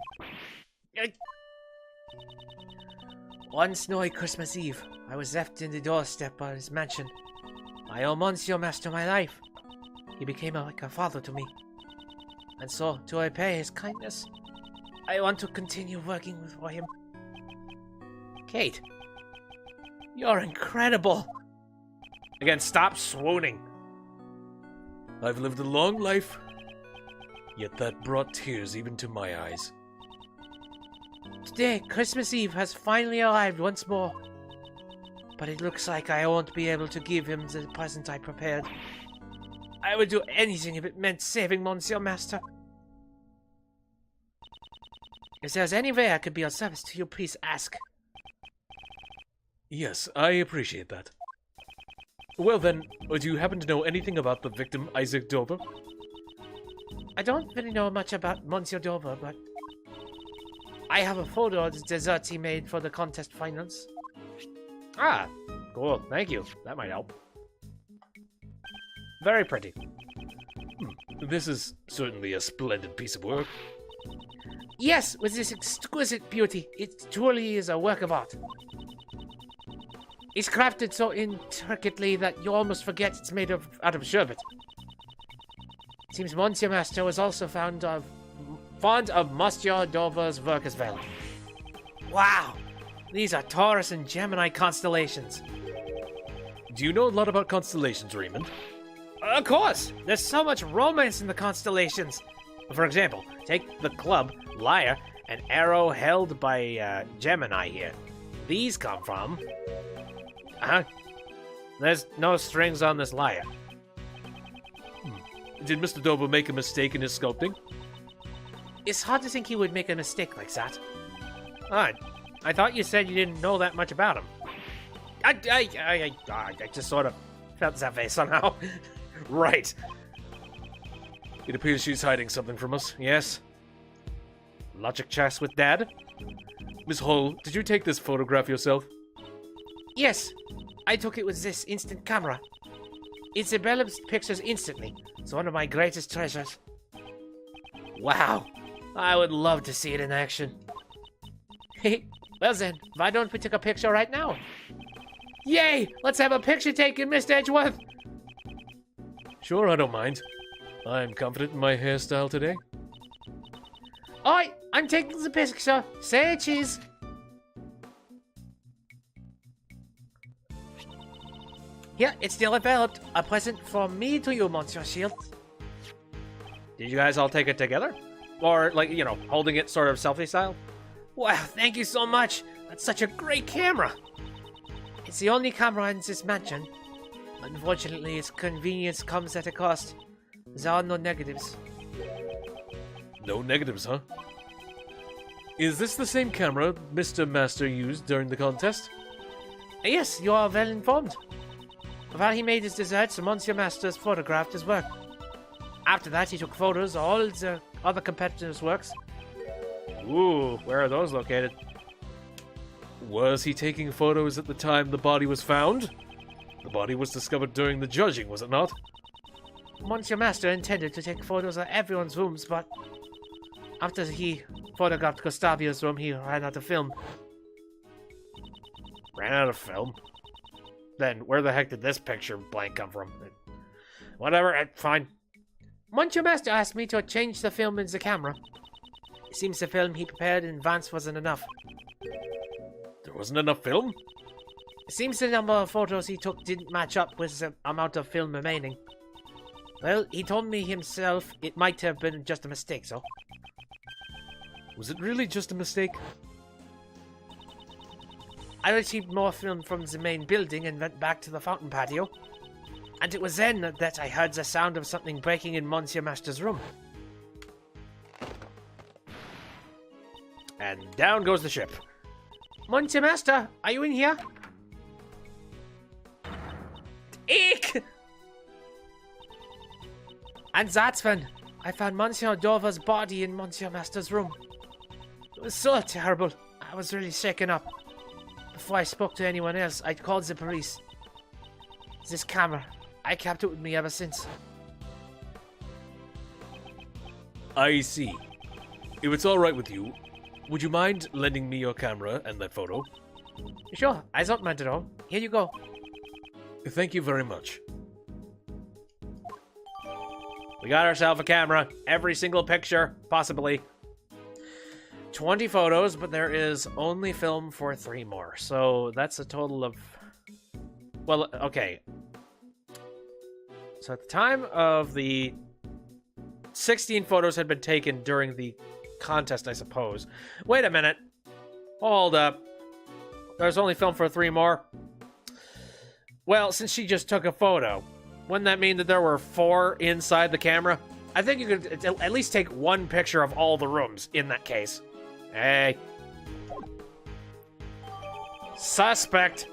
One snowy Christmas Eve, I was left in the doorstep of his mansion. I owe Monsieur Master my life. He became like a father to me. And so, to repay his kindness, I want to continue working for him. Kate, you're incredible. Again, stop swooning. I've lived a long life, yet that brought tears even to my eyes. Today, Christmas Eve has finally arrived once more. But it looks like I won't be able to give him the present I prepared. I would do anything if it meant saving Monsieur Master. If there's any way I could be of service to you, please ask. Yes, I appreciate that. Well then, do you happen to know anything about the victim, Isaac Dover? I don't really know much about Monsieur Dover, but I have a photo of the desserts he made for the contest finals. Ah, cool, thank you. That might help. Very pretty. This is certainly a splendid piece of work. Yes, with this exquisite beauty, it truly is a work of art. It's crafted so intricately that you almost forget it's made out of sherbet. Seems Monsieur Master was also fond of Monsieur Dover's work as well. Wow, these are Taurus and Gemini constellations. Do you know a lot about constellations, Raymond? Of course! There's so much romance in the constellations. For example, take the club, lyre, and arrow held by Gemini here. These come from... There's no strings on this lyre. Did Mr. Dover make a mistake in his sculpting? It's hard to think he would make a mistake like that. I thought you said you didn't know that much about him. I just sort of felt that way somehow. Right. It appears she's hiding something from us, yes? Logic chess with Dad? Miss Hull, did you take this photograph yourself? Yes, I took it with this instant camera. It develops pictures instantly. It's one of my greatest treasures. Wow, I would love to see it in action. Well then, why don't we take a picture right now? Yay! Let's have a picture taken, Mr. Edgeworth! Sure, I don't mind. I'm confident in my hairstyle today. Alright, I'm taking the picture. Say cheese. Here, it's still developed. A present from me to you, Monsieur Shield. Did you guys all take it together? Or, like, you know, holding it sort of selfie style? Wow, thank you so much. That's such a great camera. It's the only camera in this mansion. Unfortunately, its convenience comes at a cost. There are no negatives. No negatives, huh? Is this the same camera Mr. Master used during the contest? Yes, you are well informed. While he made his desserts, Monsieur Master's photographed his work. After that, he took photos of all the other competitors' works. Ooh, where are those located? Was he taking photos at the time the body was found? The body was discovered during the judging, was it not? Monsieur Master intended to take photos of everyone's rooms, but after he photographed Gustavio's room, he ran out of film. Ran out of film? Then where the heck did this picture blank come from? Whatever, fine. Monsieur Master asked me to change the film in the camera. It seems the film he prepared in advance wasn't enough. There wasn't enough film? It seems the number of photos he took didn't match up with the amount of film remaining. Well, he told me himself it might have been just a mistake, so. Was it really just a mistake? I received more film from the main building and went back to the fountain patio. And it was then that I heard the sound of something breaking in Monsieur Master's room. And down goes the ship. Monsieur Master, are you in here? Eek! And that's when I found Monsieur Dover's body in Monsieur Master's room. It was so terrible. I was really shaken up. Before I spoke to anyone else, I called the police. This camera, I kept it with me ever since. I see. If it's alright with you, would you mind lending me your camera and that photo? Sure, I don't mind at all. Here you go. Thank you very much. We got ourselves a camera. Every single picture, possibly. 20 photos, but there is only film for 3 more. So that's a total of... Well, okay. So at the time of the... 16 photos had been taken during the contest, I suppose. Wait a minute. Hold up. There's only film for 3 more. Well, since she just took a photo, wouldn't that mean that there were 4 inside the camera? I think you could at least take 1 picture of all the rooms in that case. Hey. Suspect.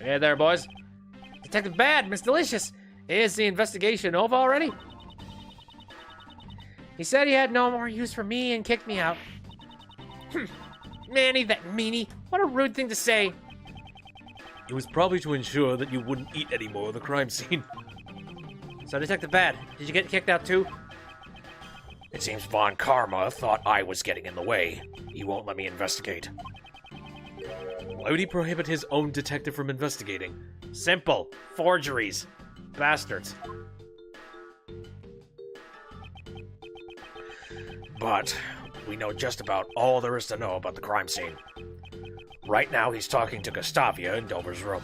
Hey there, boys. Detective Bad, Miss Delicious. Is the investigation over already? He said he had no more use for me and kicked me out. Manny, that meanie. What a rude thing to say. It was probably to ensure that you wouldn't eat any more of the crime scene. So, Detective Bad, did you get kicked out too? It seems Von Karma thought I was getting in the way. He won't let me investigate. Why would he prohibit his own detective from investigating? Simple. Forgeries. Bastards. But we know just about all there is to know about the crime scene. Right now, he's talking to Gustavia in Dover's room.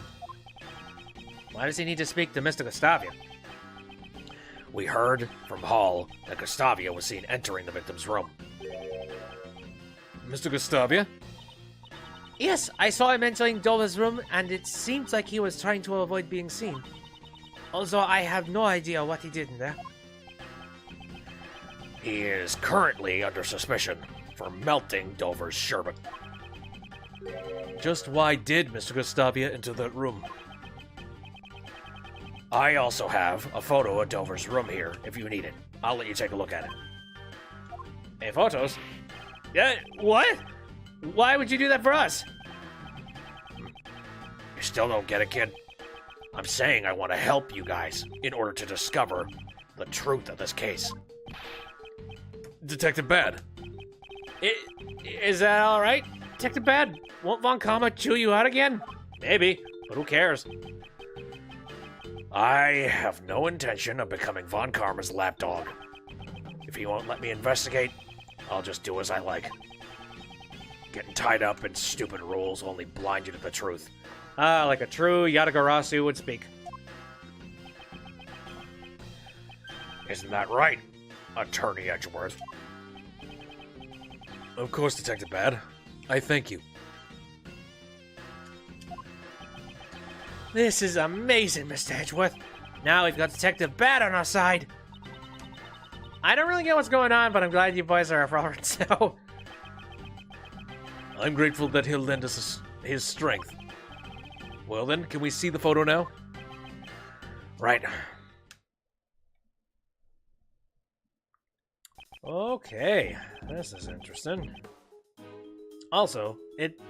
Why does he need to speak to Mr. Gustavia? We heard from Hall that Gustavia was seen entering the victim's room. Mr. Gustavia? Yes, I saw him entering Dover's room, and it seems like he was trying to avoid being seen. Although I have no idea what he did in there. He is currently under suspicion for melting Dover's sherbet. Just why did Mr. Gustavia enter that room? I also have a photo of Dover's room here, if you need it. I'll let you take a look at it. Hey, photos? Yeah, what? Why would you do that for us? You still don't get it, kid? I'm saying I want to help you guys in order to discover the truth of this case. Detective Bad. Is that alright? Detective Bad, won't Von Karma chew you out again? Maybe, but who cares? I have no intention of becoming Von Karma's lapdog. If he won't let me investigate, I'll just do as I like. Getting tied up in stupid rules only blind you to the truth. Ah, like a true Yatagarasu would speak. Isn't that right, Attorney Edgeworth? Of course, Detective Bad. I thank you. This is amazing, Mr. Edgeworth. Now we've got Detective Bad on our side. I don't really get what's going on, but I'm glad you boys are Robert, so... I'm grateful that he'll lend us his strength. Well then, can we see the photo now? Right. Okay, this is interesting. Also,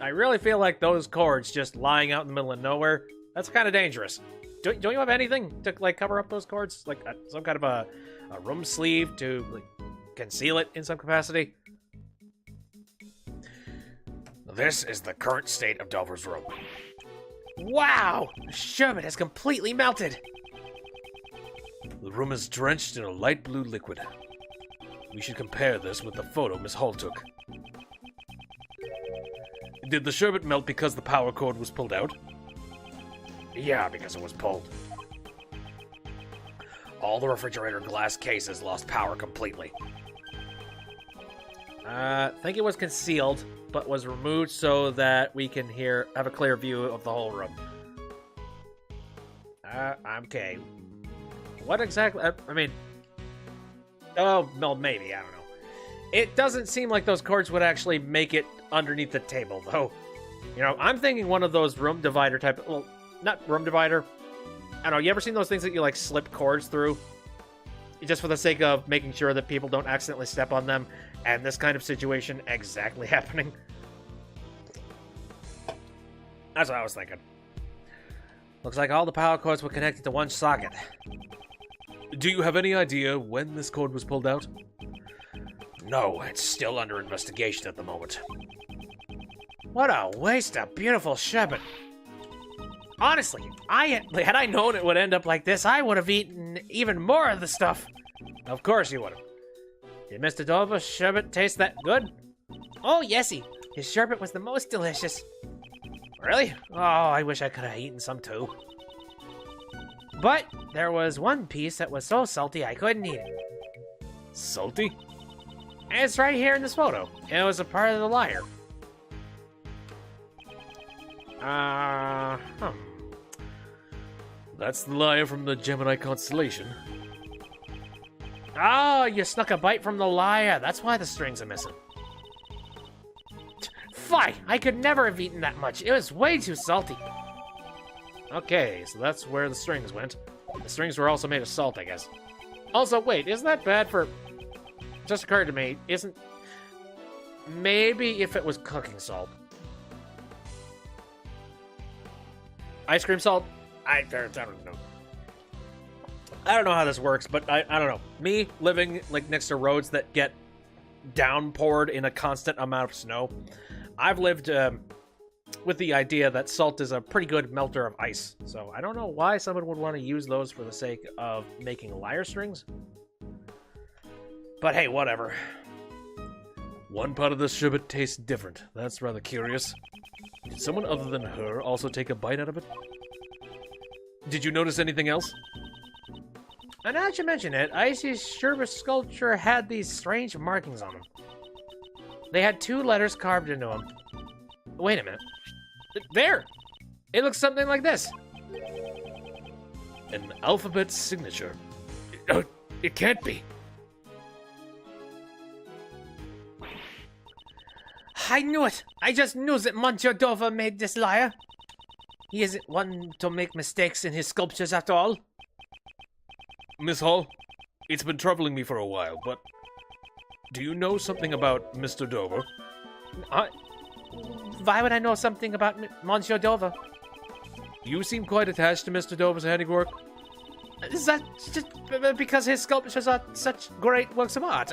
I really feel like those cords just lying out in the middle of nowhere, that's kind of dangerous. Don't you have anything to, like, cover up those cords? Like, some kind of a room sleeve to, like, conceal it in some capacity? This is the current state of Dover's room. Wow! The sherbet has completely melted. The room is drenched in a light blue liquid. We should compare this with the photo Miss Hall took. Did the sherbet melt because the power cord was pulled out? Yeah, because it was pulled. All the refrigerator glass cases lost power completely. I think it was concealed, but was removed so that we can have a clear view of the whole room. Okay. What exactly? I mean, oh, well, maybe, I don't know. It doesn't seem like those cords would actually make it underneath the table, though. You know, I'm thinking one of those room divider type, well, not room divider. I don't know, you ever seen those things that you, like, slip cords through? Just for the sake of making sure that people don't accidentally step on them, and this kind of situation exactly happening. That's what I was thinking. Looks like all the power cords were connected to one socket. Do you have any idea when this cord was pulled out? No, it's still under investigation at the moment. What a waste of beautiful sherbet. Honestly, had I known it would end up like this, I would have eaten even more of the stuff. Of course you would have. Did Mr. Dover's sherbet taste that good? Oh, yesy. His sherbet was the most delicious. Really? Oh, I wish I could have eaten some too. But there was one piece that was so salty I couldn't eat it. Salty? It's right here in this photo. It was a part of the lyre. That's the lyre from the Gemini constellation. Oh, you snuck a bite from the lyre. That's why the strings are missing. Fie! I could never have eaten that much. It was way too salty. Okay, so that's where the strings went. The strings were also made of salt, I guess. Also, wait, isn't that bad for... Just occurred to me, isn't... Maybe if it was cooking salt. Ice cream salt? I don't know. I don't know how this works, but I don't know. Me, living like next to roads that get downpoured in a constant amount of snow, I've lived with the idea that salt is a pretty good melter of ice. So I don't know why someone would want to use those for the sake of making lyre strings. But hey, whatever. One part of the sherbet tastes different. That's rather curious. Did someone other than her also take a bite out of it? Did you notice anything else? And now that you mention it, Icy's sherbet sculpture had these strange markings on them. They had 2 letters carved into them. Wait a minute. There! It looks something like this. An alphabet signature. It can't be. I knew it! I just knew that Monsieur Dover made this lyre. He isn't one to make mistakes in his sculptures after all. Miss Hall, it's been troubling me for a while, but do you know something about Mr. Dover? Why would I know something about Monsieur Dover? You seem quite attached to Mr. Dover's handiwork. Is that just because his sculptures are such great works of art?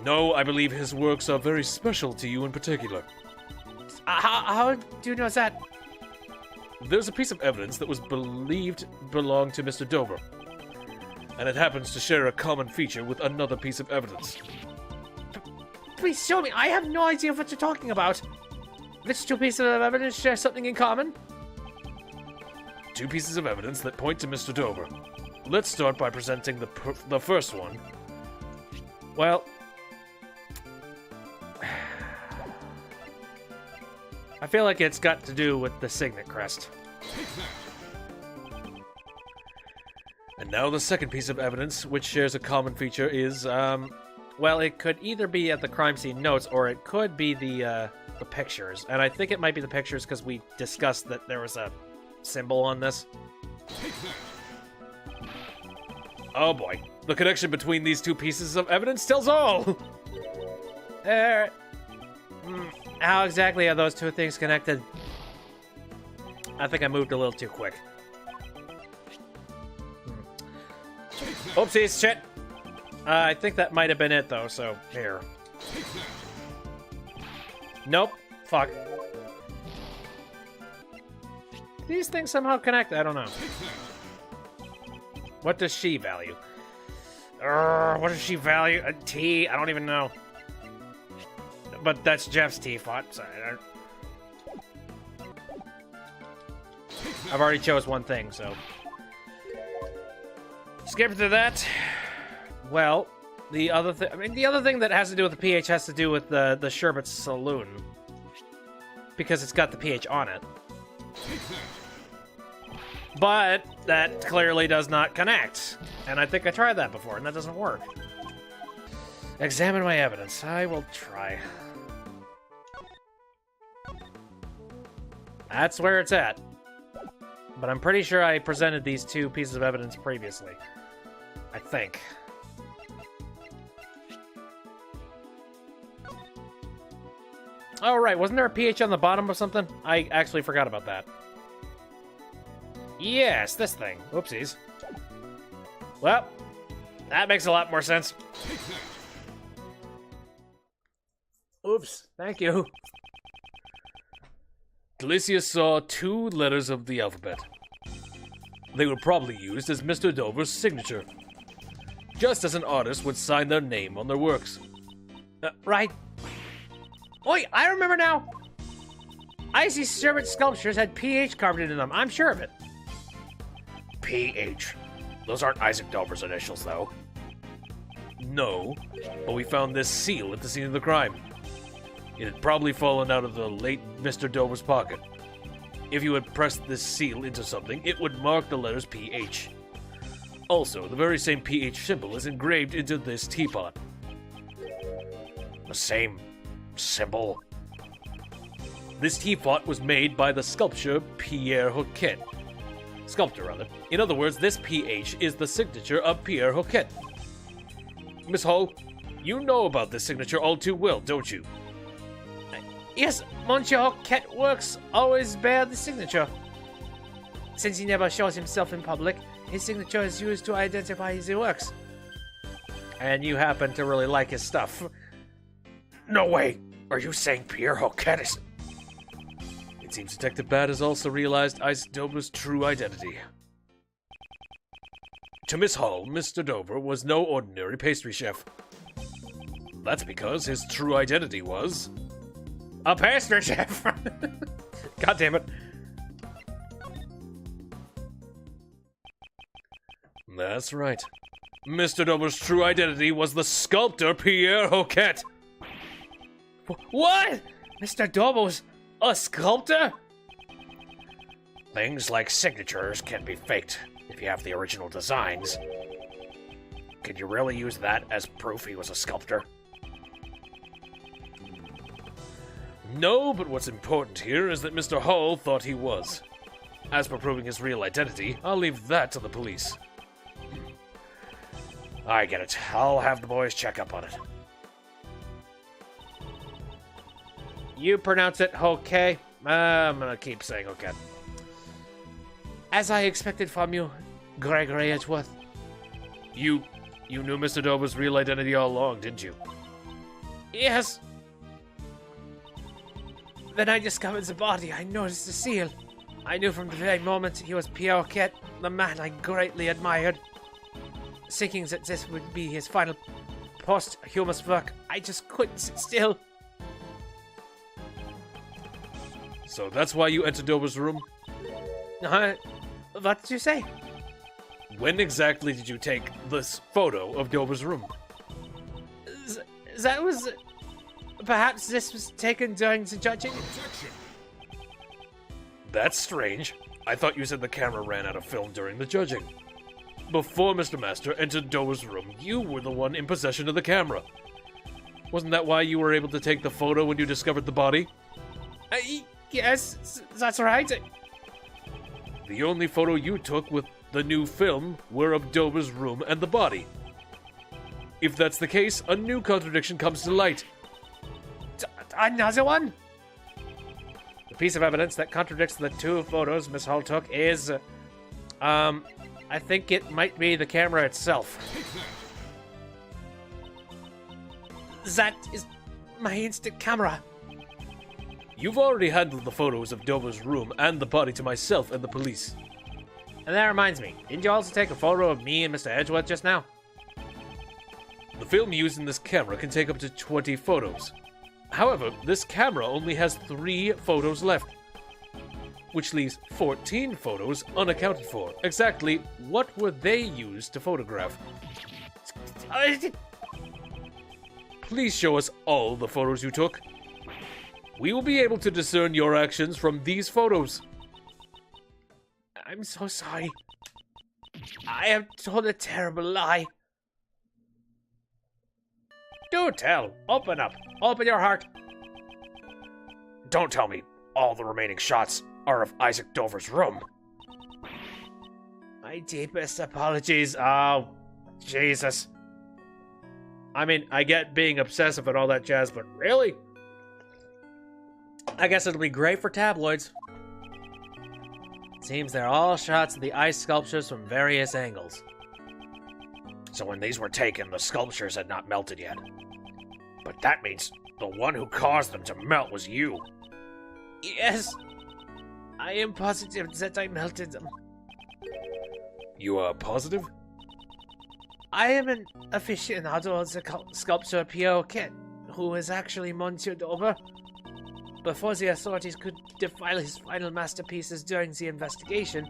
No, I believe his works are very special to you in particular. How do you know that? There's a piece of evidence that was believed belonged to Mr. Dover, and it happens to share a common feature with another piece of evidence. Please show me. I have no idea what you're talking about. Which 2 pieces of evidence share something in common? 2 pieces of evidence that point to Mr. Dover. Let's start by presenting the first one. Well, I feel like it's got to do with the signet crest. And now the second piece of evidence, which shares a common feature, is, well, it could either be at the crime scene notes, or it could be the pictures. And I think it might be the pictures because we discussed that there was a symbol on this. Oh boy. The connection between these 2 pieces of evidence tells all! How exactly are those 2 things connected? I think I moved a little too quick. Oopsies, shit! I think that might have been it, though, so here. Nope. Fuck. these things somehow connect? I don't know. What does she value? What does she value? A T? I don't even know. But that's Jeff's T font. So I've already chose one thing, so. Skip to that. Well, the other thing. I mean, the other thing that has to do with the PH has to do with the Sherbet Saloon, because it's got the PH on it. But that clearly does not connect, and I think I tried that before, and that doesn't work. Examine my evidence. I will try. That's where it's at. But I'm pretty sure I presented these two pieces of evidence previously. I think. Oh, right. Wasn't there a PH on the bottom of something? I actually forgot about that. Yes, this thing. Whoopsies. Well, that makes a lot more sense. Oops. Thank you. Delicious saw 2 letters of the alphabet. They were probably used as Mr. Dover's signature, just as an artist would sign their name on their works. Right. Oi, I remember now. Icy Sherbet sculptures had PH carved into them. I'm sure of it. PH. Those aren't Isaac Dover's initials, though. No, but we found this seal at the scene of the crime. It had probably fallen out of the late Mr. Dover's pocket. If you had pressed this seal into something, it would mark the letters PH. Also, the very same PH symbol is engraved into this teapot. The same symbol? This teapot was made by the sculptor Pierre Hoquet. In other words, this PH is the signature of Pierre Hoquet. Miss Hall, you know about this signature all too well, don't you? Yes, Monsieur Hoquet works always bear the signature. Since he never shows himself in public, his signature is used to identify his works. And you happen to really like his stuff. No way! Are you saying Pierre Hoquet is... It seems Detective Bat has also realized Isaac Dover's true identity. To Miss Hall, Mr. Dover was no ordinary pastry chef. That's because his true identity was... a pastry chef! God damn it. That's right. Mr. Dover's true identity was the sculptor Pierre Hoquet. What? Mr. Dover's a sculptor? Things like signatures can be faked if you have the original designs. Could you really use that as proof he was a sculptor? No, but what's important here is that Mr. Hall thought he was. As for proving his real identity, I'll leave that to the police. I get it. I'll have the boys check up on it. You pronounce it Hoquet. I'm gonna keep saying Hoquet. As I expected from you, Gregory Edgeworth. You knew Mr. Dover's real identity all along, didn't you? Yes. When I discovered the body, I noticed the seal. I knew from the very moment he was Pierre Hoquet, the man I greatly admired. Thinking that this would be his final posthumous work, I just couldn't sit still. So that's why you entered Dover's room? What did you say? When exactly did you take this photo of Dover's room? That was... Perhaps this was taken during the judging? That's strange. I thought you said the camera ran out of film during the judging. Before Mr. Master entered Dover's room, you were the one in possession of the camera. Wasn't that why you were able to take the photo when you discovered the body? Yes, that's right. The only photo you took with the new film were of Dover's room and the body. If that's the case, a new contradiction comes to light. Another one? The piece of evidence that contradicts the two photos Miss Hall took is, I think it might be the camera itself. That is my instant camera. You've already handled the photos of Dova's room and the body to myself and the police. And that reminds me, didn't you also take a photo of me and Mr. Edgeworth just now? The film used in this camera can take up to 20 photos. However, this camera only has 3 photos left, which leaves 14 photos unaccounted for. Exactly what were they used to photograph? Please show us all the photos you took. We will be able to discern your actions from these photos. I'm so sorry. I have told a terrible lie. Do tell. Open up. Open your heart. Don't tell me all the remaining shots are of Isaac Dover's room. My deepest apologies. Oh, Jesus. I mean, I get being obsessive and all that jazz, but really? I guess it'll be great for tabloids. Seems they're all shots of the ice sculptures from various angles. So when these were taken, the sculptures had not melted yet. But that means the one who caused them to melt was you. Yes. I am positive that I melted them. You are positive? I am an aficionado of the sculptor Pierre Kent, who is actually Monsieur Dover. Before the authorities could defile his final masterpieces during the investigation,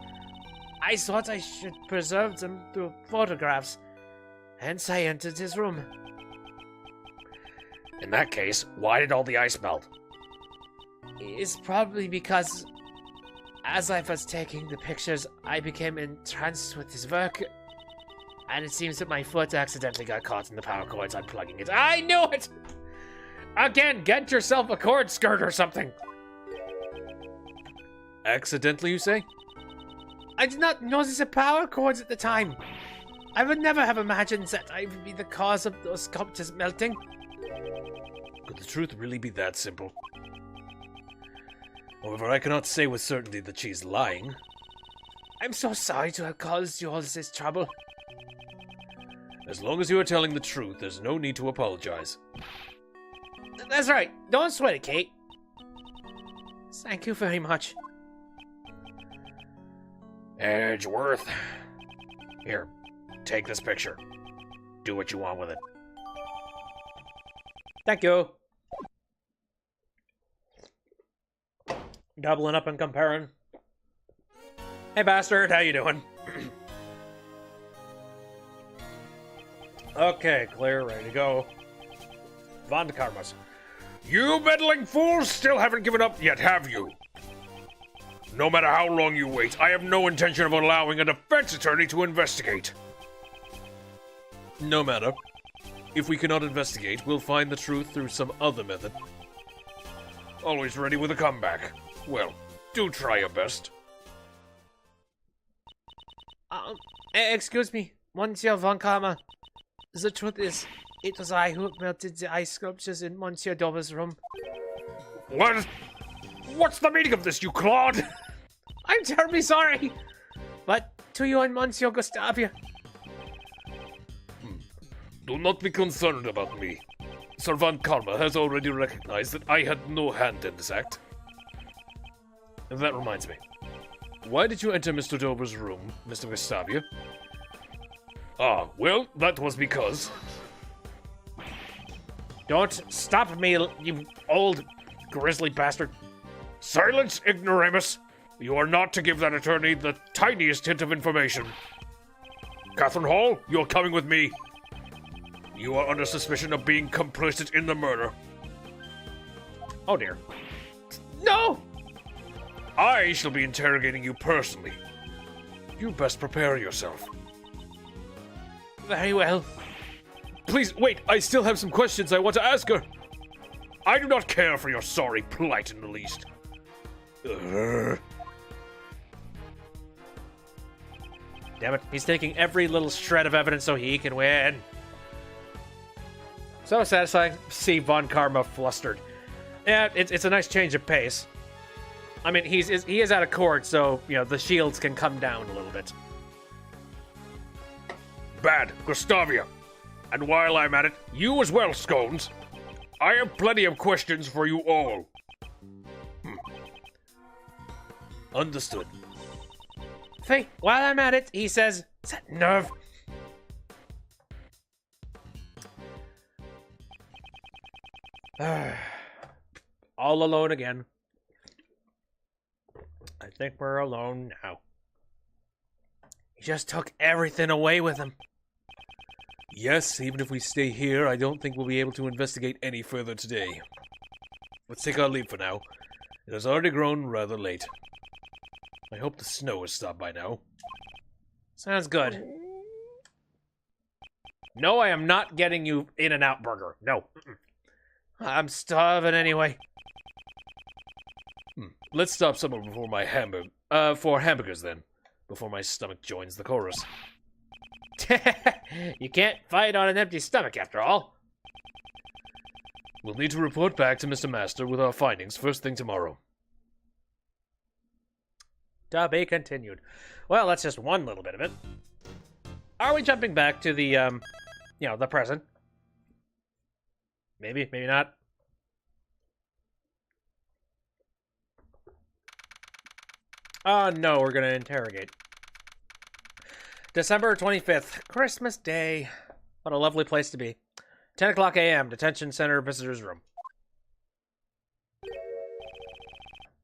I thought I should preserve them through photographs. Hence I entered his room. In that case, why did all the ice melt? It's probably because, as I was taking the pictures, I became entranced with his work, and it seems that my foot accidentally got caught in the power cords unplugging it. I knew it! Again, get yourself a cord skirt or something. Accidentally, you say? I did not notice the power cords at the time. I would never have imagined that I would be the cause of those sculptures melting. Could the truth really be that simple? However, I cannot say with certainty that she's lying. I'm so sorry to have caused you all this trouble. As long as you are telling the truth, there's no need to apologize. That's right. Don't sweat it, Kate. Thank you very much. Edgeworth. Here, take this picture. Do what you want with it. Thank you. Doubling up and comparing. Hey, bastard, how you doing? Okay, clear, ready to go. Von Karmas. You meddling fools still haven't given up yet, have you? No matter how long you wait, I have no intention of allowing a defense attorney to investigate. No matter. If we cannot investigate, we'll find the truth through some other method. Always ready with a comeback. Well, do try your best. Excuse me, Monsieur Von Karma. The truth is, it was I who melted the ice sculptures in Monsieur Dover's room. What? What's the meaning of this, you clod? I'm terribly sorry. But to you and Monsieur Gustavia. Do not be concerned about me. Sir Von Karma has already recognized that I had no hand in this act. And that reminds me. Why did you enter Mr. Dover's room, Mr. Gustavia? Ah, well, that was because... Don't stop me, you old grizzly bastard. Silence, ignoramus! You are not to give that attorney the tiniest hint of information. Catherine Hall, you're coming with me. You are under suspicion of being complicit in the murder. Oh dear. No! I shall be interrogating you personally. You best prepare yourself. Very well. Please, wait, I still have some questions I want to ask her. I do not care for your sorry plight in the least. Damn it, he's taking every little shred of evidence so he can win. So satisfying to see Von Karma flustered. Yeah, it's a nice change of pace. I mean, he is out of court, so, you know, the shields can come down a little bit. Bad, Gustavia. And while I'm at it, you as well, Scones. I have plenty of questions for you all. Understood. Hey, while I'm at it, he says, "Is that nerve?" All alone again. I think we're alone now. He just took everything away with him. Yes, even if we stay here, I don't think we'll be able to investigate any further today. Let's take our leave for now. It has already grown rather late. I hope the snow has stopped by now. Sounds good. No, I am not getting you In-N-Out burger. No. I'm starving anyway. Let's stop somewhere before my for hamburgers then. Before my stomach joins the chorus. You can't fight on an empty stomach after all. We'll need to report back to Mr. Master with our findings first thing tomorrow. To be continued. Well, that's just one little bit of it. Are we jumping back to the, the present? Maybe, maybe not. Oh, no, we're going to interrogate. December 25th, Christmas Day. What a lovely place to be. 10 o'clock a.m., Detention Center Visitor's Room.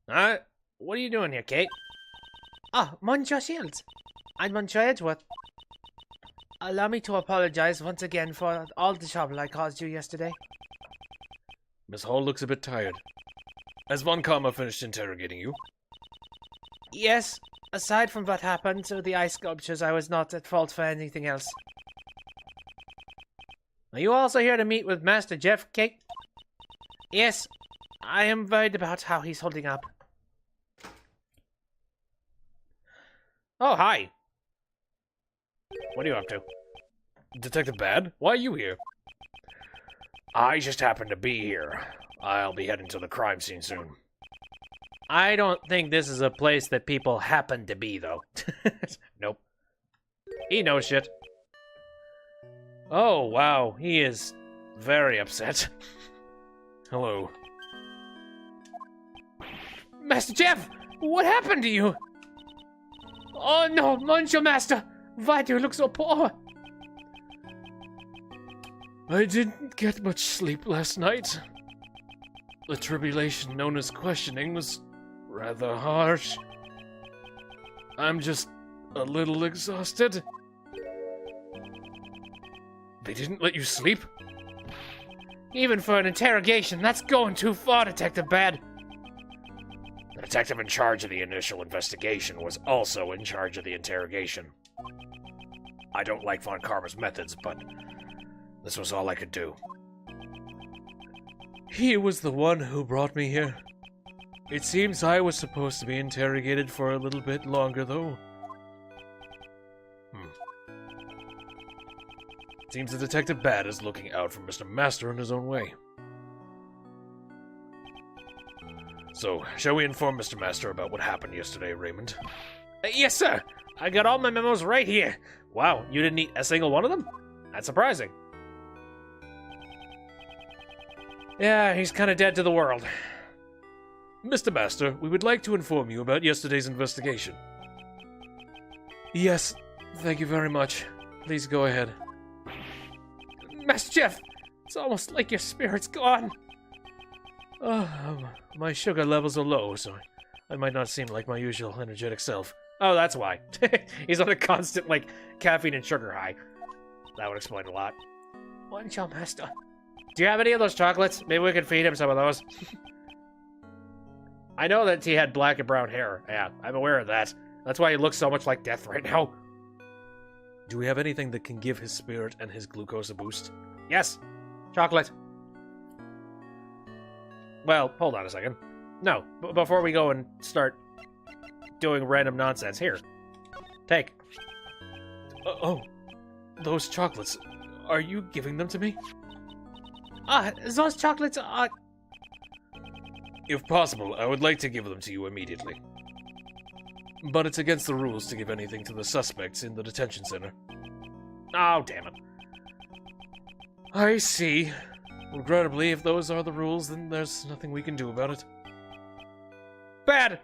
Alright, what are you doing here, Kate? Mind your shields. I'm Monsieur Edgeworth. Allow me to apologize once again for all the trouble I caused you yesterday. Miss Hall looks a bit tired. Has Von Karma finished interrogating you? Yes, aside from what happened to the ice sculptures, I was not at fault for anything else. Are you also here to meet with Master Jeff, Kate? Yes, I am worried about how he's holding up. Oh, hi. What are you up to? Detective Bad, why are you here? I just happen to be here. I'll be heading to the crime scene soon. I don't think this is a place that people happen to be, though. Nope. He knows shit. Oh, wow. He is very upset. Hello. Master Jeff! What happened to you? Oh, no, Monsieur Master! Why do you look so poor? I didn't get much sleep last night. The tribulation known as questioning was rather harsh. I'm just a little exhausted. They didn't let you sleep? Even for an interrogation, that's going too far, Detective Bad. The detective in charge of the initial investigation was also in charge of the interrogation. I don't like Von Karma's methods, but this was all I could do. He was the one who brought me here. It seems I was supposed to be interrogated for a little bit longer, though. Seems the Detective Bad is looking out for Mr. Master in his own way. So, shall we inform Mr. Master about what happened yesterday, Raymond? Yes, sir. I got all my memos right here. Wow, you didn't eat a single one of them? That's surprising. Yeah, he's kind of dead to the world. Mr. Master, we would like to inform you about yesterday's investigation. Yes, thank you very much. Please go ahead. Master Jeff, it's almost like your spirit's gone. My sugar levels are low, so I might not seem like my usual energetic self. Oh, that's why. He's on a constant, caffeine and sugar high. That would explain a lot. Monsieur Master. Do you have any of those chocolates? Maybe we could feed him some of those. I know that he had black and brown hair. Yeah, I'm aware of that. That's why he looks so much like death right now. Do we have anything that can give his spirit and his glucose a boost? Yes. Chocolate. Well, hold on a second. No, before we go and start doing random nonsense, here. Take. Those chocolates. Are you giving them to me? Those chocolates are... If possible, I would like to give them to you immediately. But it's against the rules to give anything to the suspects in the detention center. Oh, damn it. I see. Regrettably, if those are the rules, then there's nothing we can do about it. Bad!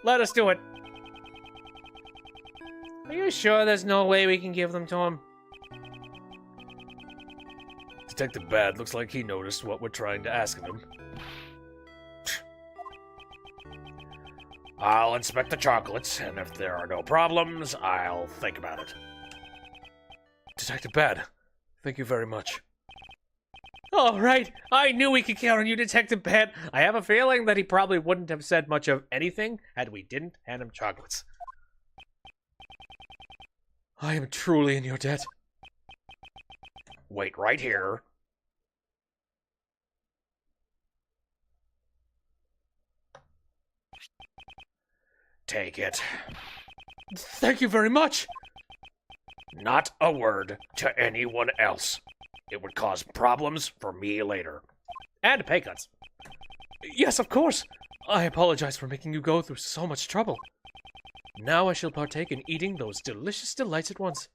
Let us do it. Are you sure there's no way we can give them to him? Detective Bad looks like he noticed what we're trying to ask of him. I'll inspect the chocolates, and if there are no problems, I'll think about it. Detective Bad, thank you very much. All right. I knew we could count on you, Detective Bad. I have a feeling that he probably wouldn't have said much of anything had we didn't hand him chocolates. I am truly in your debt. Wait right here. Take it. Thank you very much. Not a word to anyone else. It would cause problems for me later. And pay cuts. Yes, of course. I apologize for making you go through so much trouble. Now I shall partake in eating those delicious delights at once.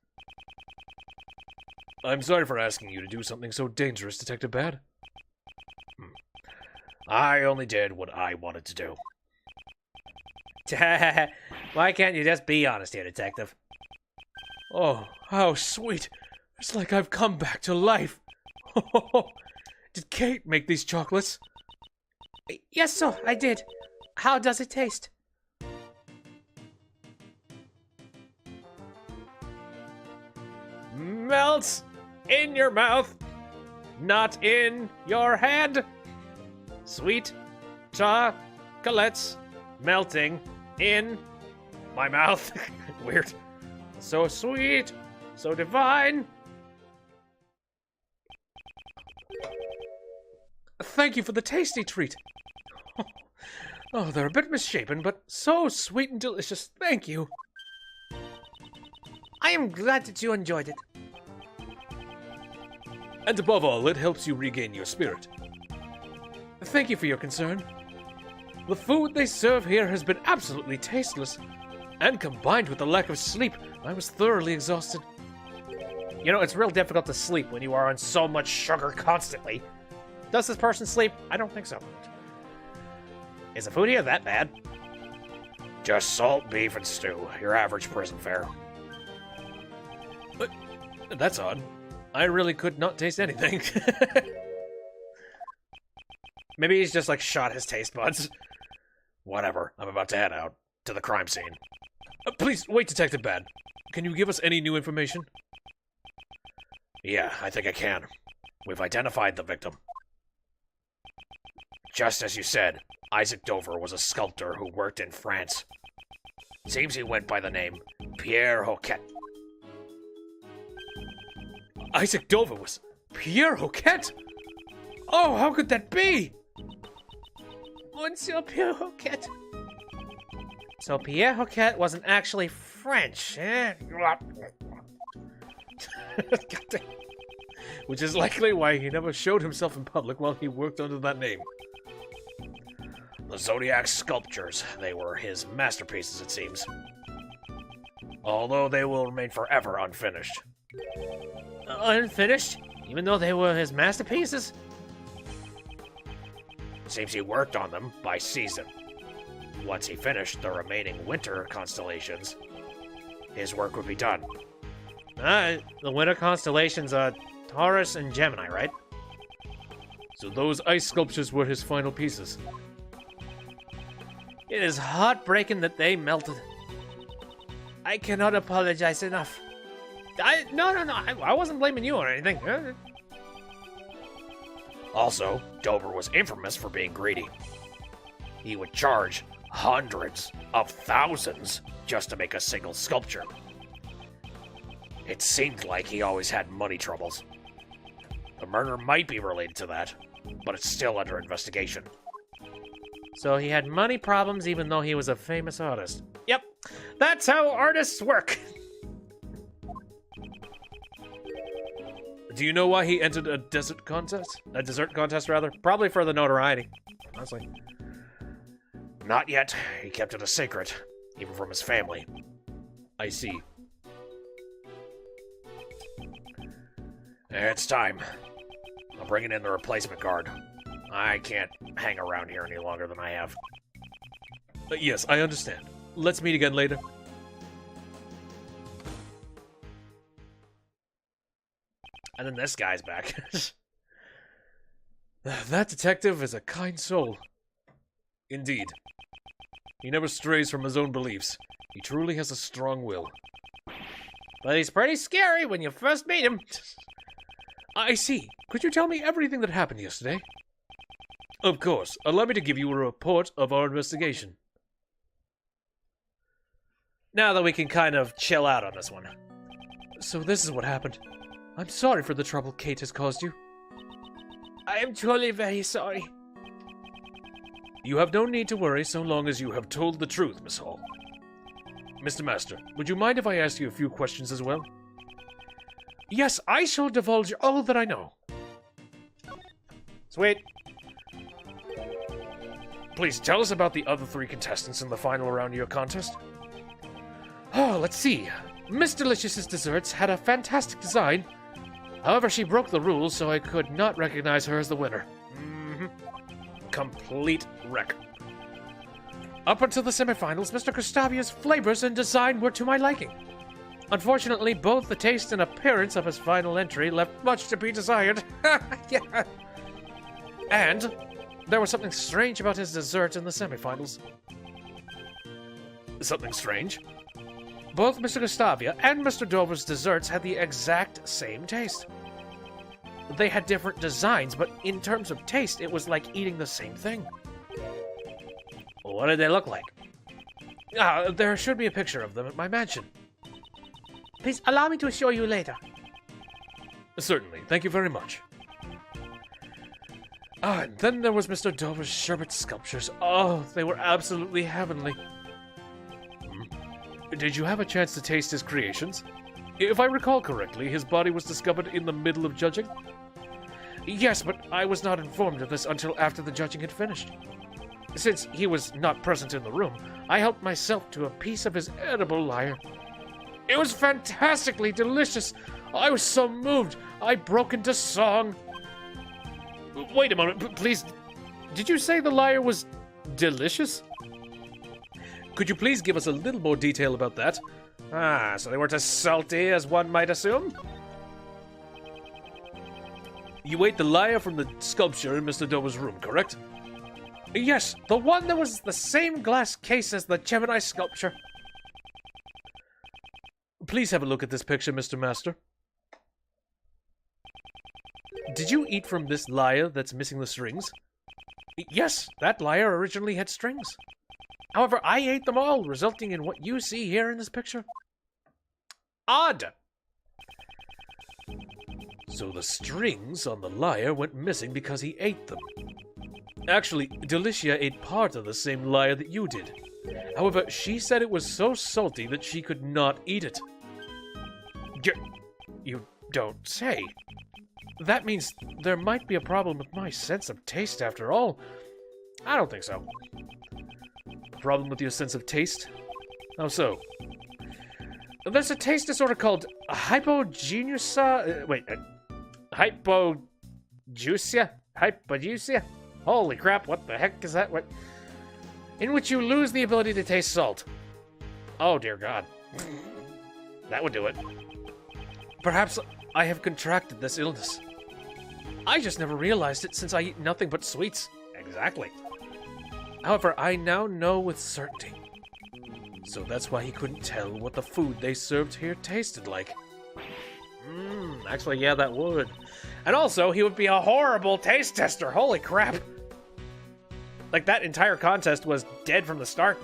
I'm sorry for asking you to do something so dangerous, Detective Bad. I only did what I wanted to do. Why can't you just be honest here, Detective? Oh, how sweet. It's like I've come back to life. Did Kate make these chocolates? Yes, sir, I did. How does it taste? Melts in your mouth, not in your hand. Sweet chocolates melting in my mouth. Weird. So sweet, so divine. Thank you for the tasty treat. Oh, they're a bit misshapen, but so sweet and delicious. Thank you. I am glad that you enjoyed it. And above all, it helps you regain your spirit. Thank you for your concern. The food they serve here has been absolutely tasteless, and combined with the lack of sleep, I was thoroughly exhausted. You know, it's real difficult to sleep when you are on so much sugar constantly. Does this person sleep? I don't think so. Is the food here that bad? Just salt, beef, and stew. Your average prison fare. But that's odd. I really could not taste anything. Maybe he's just like shot his taste buds. Whatever. I'm about to head out to the crime scene. Please, wait, Detective Bad. Can you give us any new information? Yeah, I think I can. We've identified the victim. Just as you said, Isaac Dover was a sculptor who worked in France. Seems he went by the name Pierre Hoquet. Isaac Dover was Pierre Hoquet? Oh, how could that be? Monsieur Pierre Hoquet. So Pierre Hoquet wasn't actually French, eh? Which is likely why he never showed himself in public while he worked under that name. The Zodiac sculptures, they were his masterpieces, it seems. Although they will remain forever unfinished. Unfinished? Even though they were his masterpieces? Seems he worked on them by season. Once he finished the remaining winter constellations, his work would be done. The winter constellations are Taurus and Gemini, right? So those ice sculptures were his final pieces. It is heartbreaking that they melted. I cannot apologize enough. No, I wasn't blaming you or anything. Also, Dover was infamous for being greedy. He would charge hundreds of thousands just to make a single sculpture. It seemed like he always had money troubles. The murder might be related to that, but it's still under investigation. So he had money problems even though he was a famous artist. Yep, that's how artists work. Do you know why he entered a desert contest? A dessert contest, rather? Probably for the notoriety, honestly. Not yet. He kept it a secret, even from his family. I see. It's time. I'm bringing in the replacement guard. I can't hang around here any longer than I have. Yes, I understand. Let's meet again later. And then this guy's back. That detective is a kind soul. Indeed. He never strays from his own beliefs. He truly has a strong will. But he's pretty scary when you first meet him. I see. Could you tell me everything that happened yesterday? Of course. Allow me to give you a report of our investigation. Now that we can kind of chill out on this one. So this is what happened. I'm sorry for the trouble Kate has caused you. I am truly very sorry. You have no need to worry so long as you have told the truth, Miss Hall. Mr. Master, would you mind if I asked you a few questions as well? Yes, I shall divulge all that I know. Sweet. Please tell us about the other 3 contestants in the final round of your contest. Oh, let's see. Miss Delicious's desserts had a fantastic design. However, she broke the rules, so I could not recognize her as the winner. Complete wreck. Up until the semifinals, Mr. Gustavia's flavors and design were to my liking. Unfortunately, both the taste and appearance of his final entry left much to be desired. Yeah. And there was something strange about his dessert in the semifinals. Something strange? Both Mr. Gustavia and Mr. Dover's desserts had the exact same taste. They had different designs, but in terms of taste, it was like eating the same thing. What did they look like? There should be a picture of them at my mansion. Please allow me to show you later. Certainly. Thank you very much. And then there was Mr. Dover's sherbet sculptures. Oh, they were absolutely heavenly. Did you have a chance to taste his creations? If I recall correctly, his body was discovered in the middle of judging? Yes, but I was not informed of this until after the judging had finished. Since he was not present in the room, I helped myself to a piece of his edible lyre. It was fantastically delicious. I was so moved, I broke into song. Wait a moment, please. Did you say the lyre was delicious? Could you please give us a little more detail about that? So they weren't as salty as one might assume? You ate the lyre from the sculpture in Mr. Dover's room, correct? Yes, the one that was the same glass case as the Gemini sculpture. Please have a look at this picture, Mr. Master. Did you eat from this lyre that's missing the strings? Yes, that lyre originally had strings. However, I ate them all, resulting in what you see here in this picture. Odd. So the strings on the lyre went missing because he ate them. Actually, Delicia ate part of the same lyre that you did. However, she said it was so salty that she could not eat it. You don't say. That means there might be a problem with my sense of taste after all. I don't think so. Problem with your sense of taste? How so? There's a taste disorder called hypogenusia. Hypojuicia? Hypojuicia? Holy crap, what the heck is that? What? In which you lose the ability to taste salt. Oh, dear God. That would do it. Perhaps I have contracted this illness. I just never realized it since I eat nothing but sweets. Exactly. However, I now know with certainty. So that's why he couldn't tell what the food they served here tasted like. Actually, yeah, that would. And also, he would be a horrible taste tester. Holy crap. Like, that entire contest was dead from the start.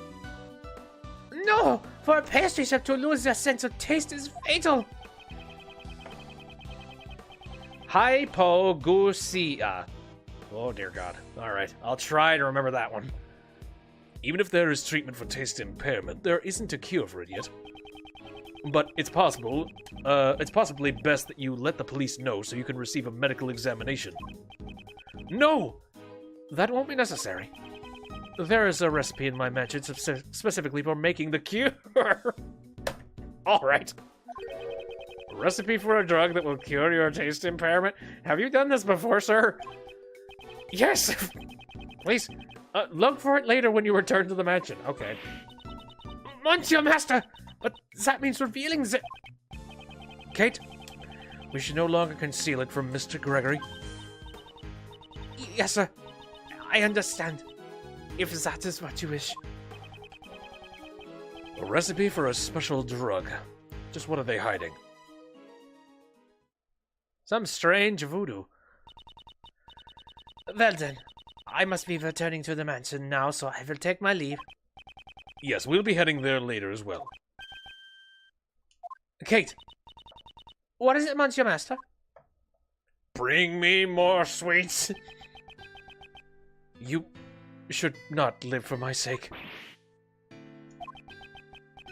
No! For a pastry chef to lose their sense of taste is fatal! Hypogeusia. Oh, dear God. Alright, I'll try to remember that one. Even if there is treatment for taste impairment, there isn't a cure for it yet. But it's possible, it's possibly best that you let the police know so you can receive a medical examination. No! That won't be necessary. There is a recipe in my mansion specifically for making the cure. Alright. A recipe for a drug that will cure your taste impairment? Have you done this before, sir? Yes! Please, look for it later when you return to the mansion. Okay. Monsieur Master! But that means revealing the... Kate, we should no longer conceal it from Mr. Gregory. Yes, sir. I understand. If that is what you wish. A recipe for a special drug. Just what are they hiding? Some strange voodoo. Well then, I must be returning to the mansion now, so I will take my leave. Yes, we'll be heading there later as well. Kate! What is it, Monsieur Master? Bring me more sweets. You should not live for my sake.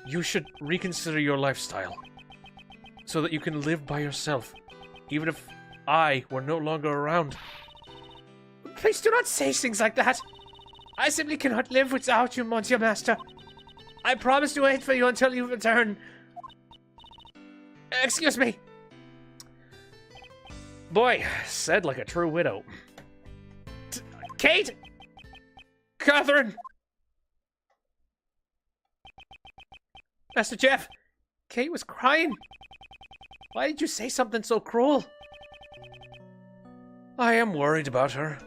You should reconsider your lifestyle, so that you can live by yourself, even if I were no longer around. Please do not say things like that. I simply cannot live without you, Monsieur Master. I promise to wait for you until you return. Excuse me. Boy, said like a true widow. Kate! Catherine! Master Jeff, Kate was crying. Why did you say something so cruel? I am worried about her.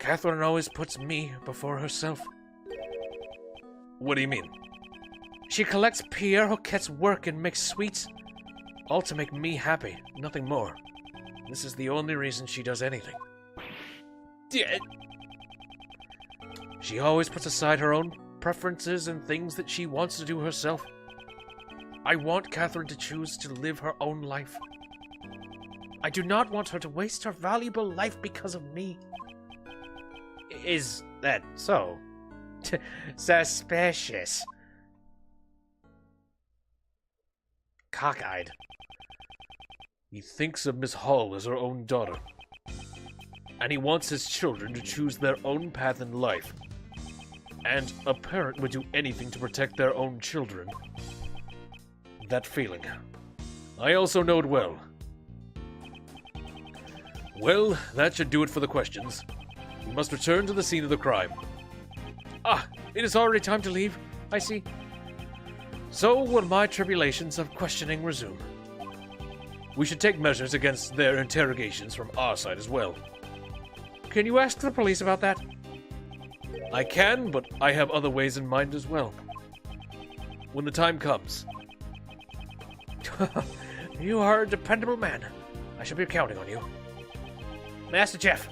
Catherine always puts me before herself. What do you mean? She collects Pierre Hoquet's work and makes sweets. All to make me happy, nothing more. This is the only reason she does anything. She always puts aside her own preferences and things that she wants to do herself. I want Catherine to choose to live her own life. I do not want her to waste her valuable life because of me. Is that so? Suspicious. Cockeyed. He thinks of Miss Hall as her own daughter. And he wants his children to choose their own path in life. And a parent would do anything to protect their own children. That feeling. I also know it well. Well, that should do it for the questions. We must return to the scene of the crime. Ah, it is already time to leave. I see. So will my tribulations of questioning resume. We should take measures against their interrogations from our side as well. Can you ask the police about that? I can, but I have other ways in mind as well. When the time comes. You are a dependable man. I shall be counting on you. Master Jeff,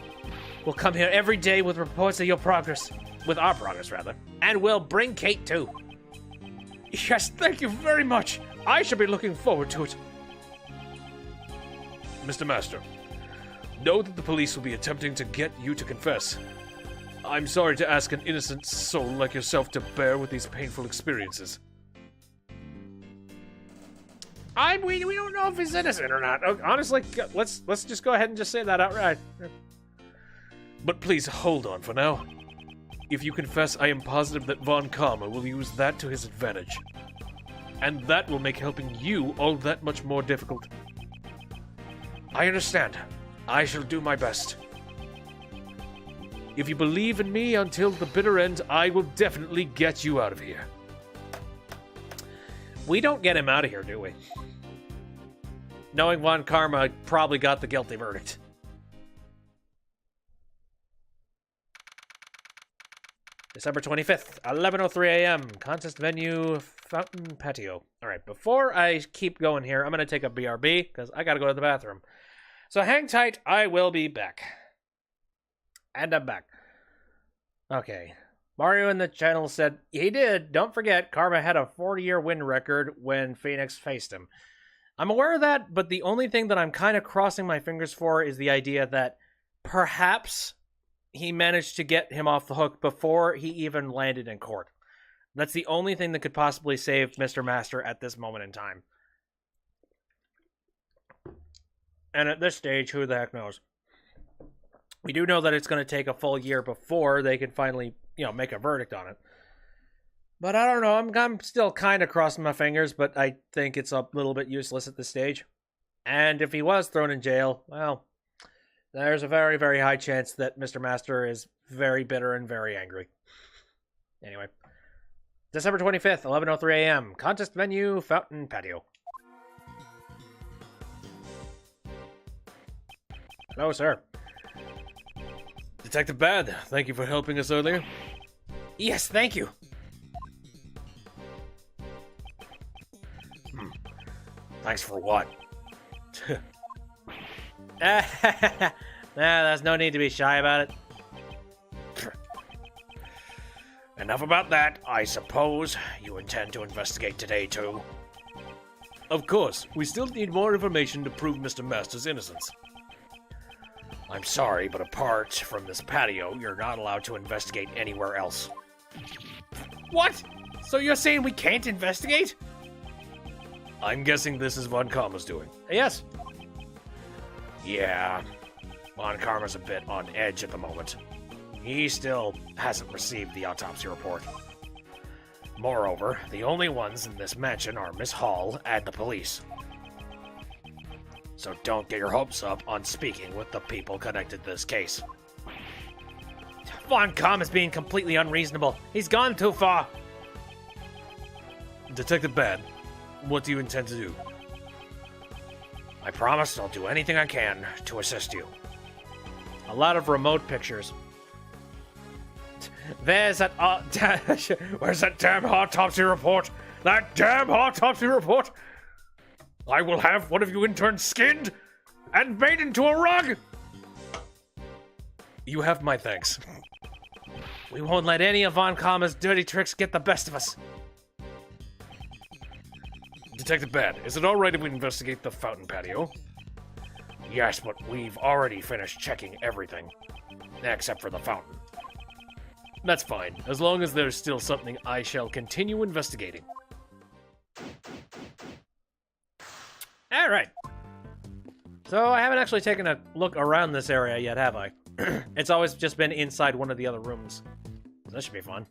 we'll come here every day with reports of your progress. With our progress, rather. And we'll bring Kate, too. Yes, thank you very much. I shall be looking forward to it. Mr. Master, know that the police will be attempting to get you to confess. I'm sorry to ask an innocent soul like yourself to bear with these painful experiences. We don't know if he's innocent or not. Honestly, let's just go ahead and just say that outright. But please hold on for now. If you confess, I am positive that Von Karma will use that to his advantage. And that will make helping you all that much more difficult. I understand. I shall do my best. If you believe in me until the bitter end, I will definitely get you out of here. We don't get him out of here, do we? Knowing Von Karma probably got the guilty verdict. December 25th, 11:03 a.m. Contest venue, Fountain Patio. All right, before I keep going here, I'm going to take a BRB because I got to go to the bathroom. So hang tight, I will be back. And I'm back. Okay. Mario in the channel said, he did. Don't forget, Karma had a 40-year win record when Phoenix faced him. I'm aware of that, but the only thing that I'm kind of crossing my fingers for is the idea that perhaps he managed to get him off the hook before he even landed in court. That's the only thing that could possibly save Mr. Master at this moment in time. And at this stage, who the heck knows? We do know that it's going to take a full year before they can finally, make a verdict on it. But I don't know. I'm still kind of crossing my fingers, but I think it's a little bit useless at this stage. And if he was thrown in jail, well, There's a very, very high chance that Mr. Master is very bitter and very angry. Anyway. December 25th, 11:03 a.m. Contest venue, Fountain Patio. Hello, sir. Detective Bad, thank you for helping us earlier. Yes, thank you. Thanks for what? There's no need to be shy about it. Enough about that. I suppose you intend to investigate today, too? Of course, we still need more information to prove Mr. Master's innocence. I'm sorry, but apart from this patio, you're not allowed to investigate anywhere else. What? So you're saying we can't investigate? I'm guessing this is Von Karma's doing. Yes. Yeah, Von Karma's a bit on edge at the moment. He still hasn't received the autopsy report. Moreover, the only ones in this mansion are Miss Hall and the police. So don't get your hopes up on speaking with the people connected to this case. Von Karma is being completely unreasonable. He's gone too far. Detective Bad, what do you intend to do? I promise I'll do anything I can to assist you. A lot of remote pictures. There's that. Where's that damn autopsy report? That damn autopsy report! I will have one of you interns skinned and made into a rug! You have my thanks. We won't let any of Von Karma's dirty tricks get the best of us. Detective Bad, is it alright if we investigate the fountain patio? Yes, but we've already finished checking everything. Except for the fountain. That's fine, as long as there's still something I shall continue investigating. Alright. So I haven't actually taken a look around this area yet, have I? It's always just been inside one of the other rooms. This should be fun.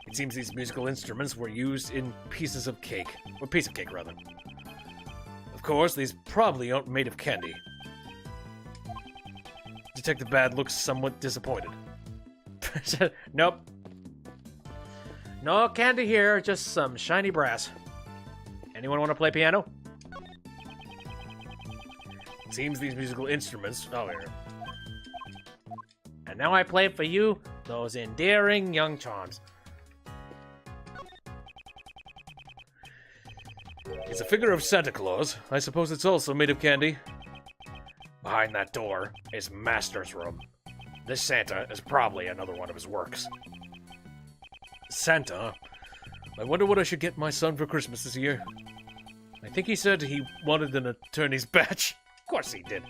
It seems these musical instruments were used in pieces of cake. Or piece of cake, rather. Of course, these probably aren't made of candy. Detective Bad looks somewhat disappointed. Nope. No candy here, just some shiny brass. Anyone want to play piano? It seems these musical instruments... Oh, here. And now I play for you those endearing young charms. It's a figure of Santa Claus. I suppose it's also made of candy. Behind that door is Master's room. This Santa is probably another one of his works. Santa? I wonder what I should get my son for Christmas this year. I think he said he wanted an attorney's badge. Of course he did.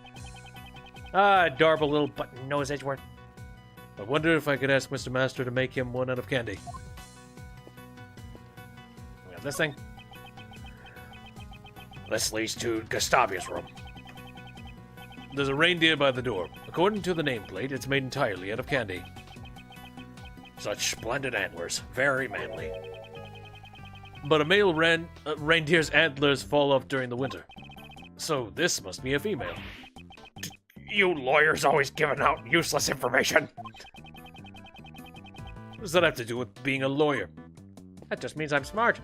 Ah, adorable little button nose Edgeworth. I wonder if I could ask Mr. Master to make him one out of candy. We have this thing. This leads to Gustavia's room. There's a reindeer by the door. According to the nameplate, it's made entirely out of candy. Such splendid antlers. Very manly. But a male reindeer's antlers fall off during the winter. So this must be a female. You lawyers always giving out useless information. What does that have to do with being a lawyer? That just means I'm smart.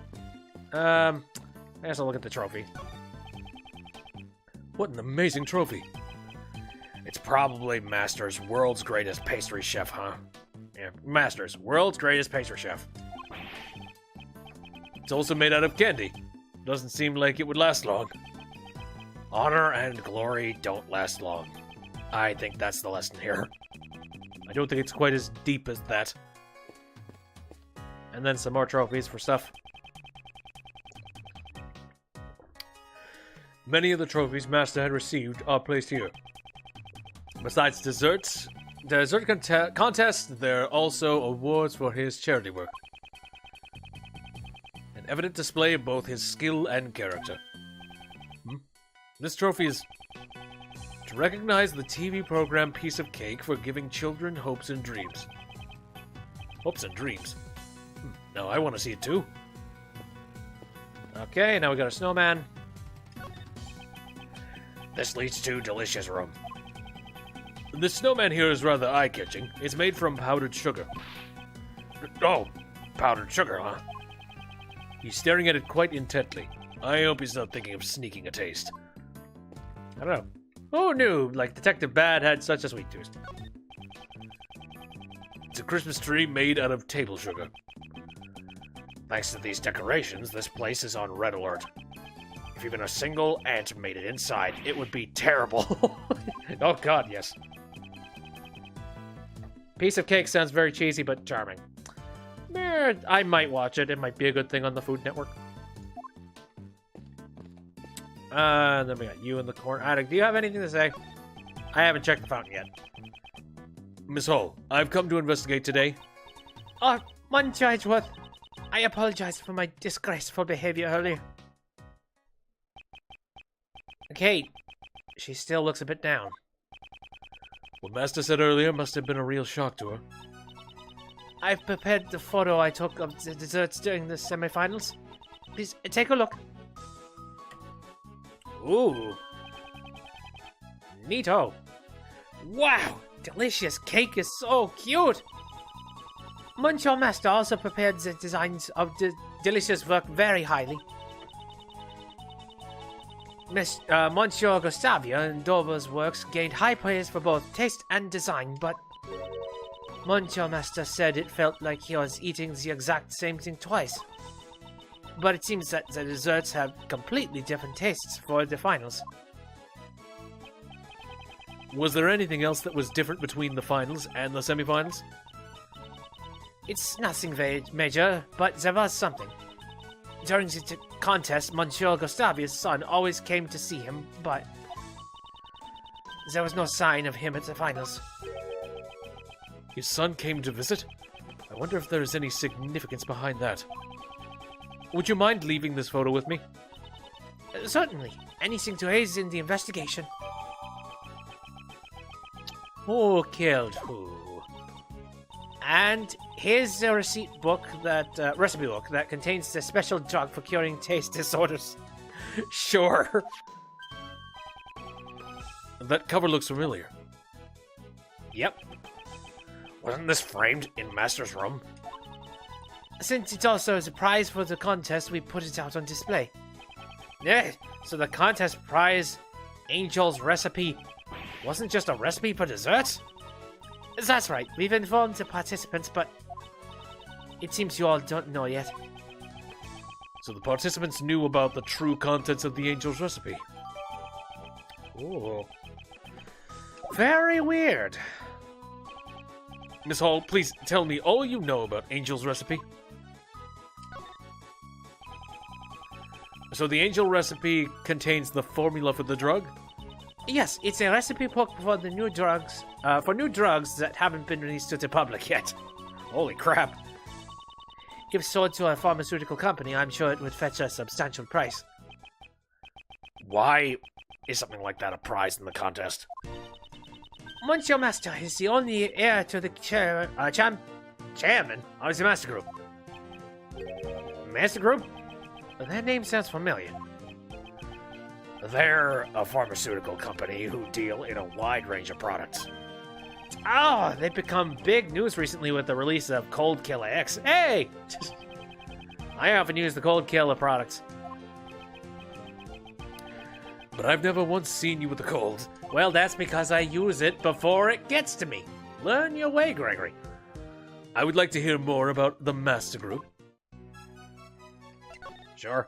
I guess I'll look at the trophy. What an amazing trophy. It's probably Master's world's greatest pastry chef, huh? Yeah, Master's world's greatest pastry chef. It's also made out of candy. Doesn't seem like it would last long. Honor and glory don't last long. I think that's the lesson here. I don't think it's quite as deep as that. And then some more trophies for stuff. Many of the trophies Master had received are placed here. Besides dessert contests, there are also awards for his charity work. An evident display of both his skill and character. This trophy is to recognize the TV program Piece of Cake for giving children hopes and dreams. Hopes and dreams? Now I want to see it too. Okay, now we got a snowman. This leads to Delicious Room. The snowman here is rather eye-catching. It's made from powdered sugar. Oh, powdered sugar, huh? He's staring at it quite intently. I hope he's not thinking of sneaking a taste. I don't know. Who knew, like, Detective Bad had such a sweet tooth? It's a Christmas tree made out of table sugar. Thanks to these decorations, this place is on red alert. If even a single ant made it inside, it would be terrible. Oh god, yes. Piece of cake sounds very cheesy, but charming. I might watch it. It might be a good thing on the Food Network. Then we got you in the corner. Attic, do you have anything to say? I haven't checked the fountain yet. Miss Hall, I've come to investigate today. Oh, Munch Edgeworth. I apologize for my disgraceful behavior earlier. Kate, she still looks a bit down. What Master said earlier must have been a real shock to her. I've prepared the photo I took of the desserts during the semifinals. Please, take a look. Ooh. Neato. Wow, delicious cake is so cute. Munch Your Master also prepared the designs of the delicious work very highly. Monsieur Gustavia and Dover's works gained high praise for both taste and design, but Monsieur Master said it felt like he was eating the exact same thing twice. But it seems that the desserts have completely different tastes for the finals. Was there anything else that was different between the finals and the semifinals? It's nothing very major, but there was something. During the contest, Monsieur Gustavia's son always came to see him, but there was no sign of him at the finals. His son came to visit? I wonder if there is any significance behind that. Would you mind leaving this photo with me? Certainly. Anything to aid in the investigation. Who killed who? And here's the recipe book that contains the special drug for curing taste disorders. Sure. That cover looks familiar. Yep. Wasn't this framed in Master's room? Since it's also a prize for the contest, we put it out on display. Yeah, so the contest prize, Angel's recipe, wasn't just a recipe for desserts? That's right, we've informed the participants, but it seems you all don't know yet. So the participants knew about the true contents of the Angel's recipe. Ooh. Very weird. Miss Hall, please tell me all you know about Angel's recipe. So the Angel recipe contains the formula for the drug? Yes, it's a recipe book for the new drugs, that haven't been released to the public yet. Holy crap. If sold to a pharmaceutical company, I'm sure it would fetch a substantial price. Why is something like that a prize in the contest? Monsieur Master is the only heir to the chairman of the Master Group. Master Group? That name sounds familiar. They're a pharmaceutical company who deal in a wide range of products. Oh, they've become big news recently with the release of Cold Killer X. Hey! I often use the Cold Killer products. But I've never once seen you with a cold. Well, that's because I use it before it gets to me. Learn your way, Gregory. I would like to hear more about the Master Group. Sure.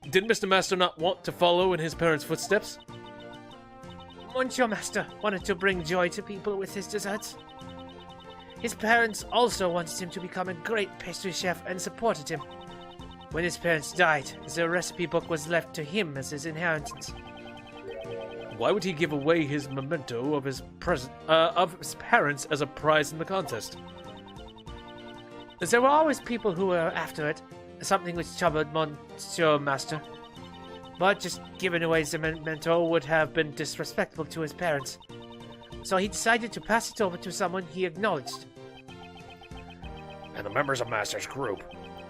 Did Mr. Master not want to follow in his parents' footsteps? Monsieur Master wanted to bring joy to people with his desserts. His parents also wanted him to become a great pastry chef and supported him. When his parents died, the recipe book was left to him as his inheritance. Why would he give away his memento of his parents as a prize in the contest? There were always people who were after it, something which troubled Monsieur Master. But just giving away the memento would have been disrespectful to his parents. So he decided to pass it over to someone he acknowledged. And the members of Master's group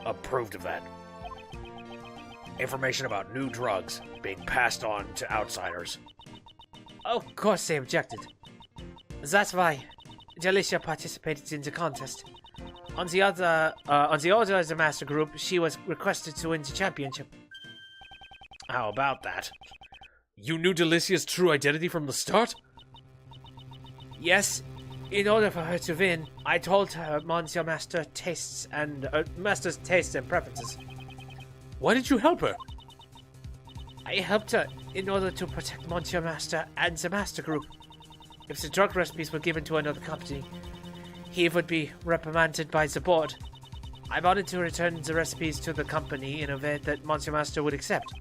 approved of that. Information about new drugs being passed on to outsiders. Of course they objected. That's why Delicia participated in the contest. On the order of the Master Group, she was requested to win the championship. How about that? You knew Delicia's true identity from the start? Yes, in order for her to win, I told her Monsieur Master's tastes and preferences. Why did you help her? I helped her in order to protect Monsieur Master and the Master Group. If the drug recipes were given to another company, he would be reprimanded by the board. I wanted to return the recipes to the company in a way that Monsieur Master would accept.